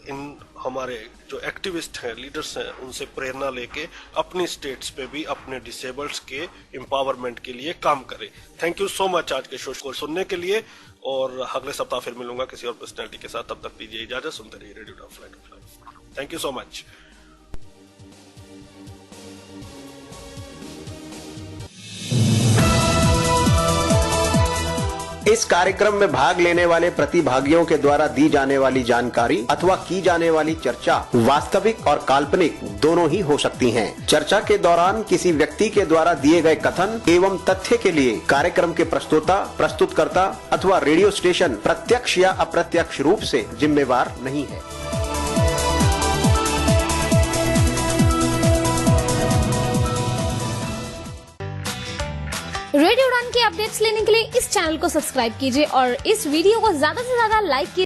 इन हमारे जो एक्टिविस्ट हैं, लीडर्स हैं, उनसे प्रेरणा लेके अपनी स्टेट्स पे भी अपने डिसेबल्ड्स के एम्पावरमेंट के लिए काम करें। थैंक यू सो मच आज के शो को सुनने के लिए, और अगले सप्ताह फिर मिलूंगा किसी और पर्सनैलिटी के साथ। तब तक दीजिए इजाजत। सुनते रहिए radio flight of life. Thank you so much. इस कार्यक्रम में भाग लेने वाले प्रतिभागियों के द्वारा दी जाने वाली जानकारी अथवा की जाने वाली चर्चा वास्तविक और काल्पनिक दोनों ही हो सकती हैं। चर्चा के दौरान किसी व्यक्ति के द्वारा दिए गए कथन एवं तथ्य के लिए कार्यक्रम के प्रस्तोता, प्रस्तुतकर्ता अथवा रेडियो स्टेशन प्रत्यक्ष या अप्रत्यक्ष रूप से जिम्मेवार नहीं है। रेडियो उड़ान के अपडेट्स लेने के लिए इस चैनल को सब्सक्राइब कीजिए और इस वीडियो को ज्यादा से ज्यादा लाइक कीजिए।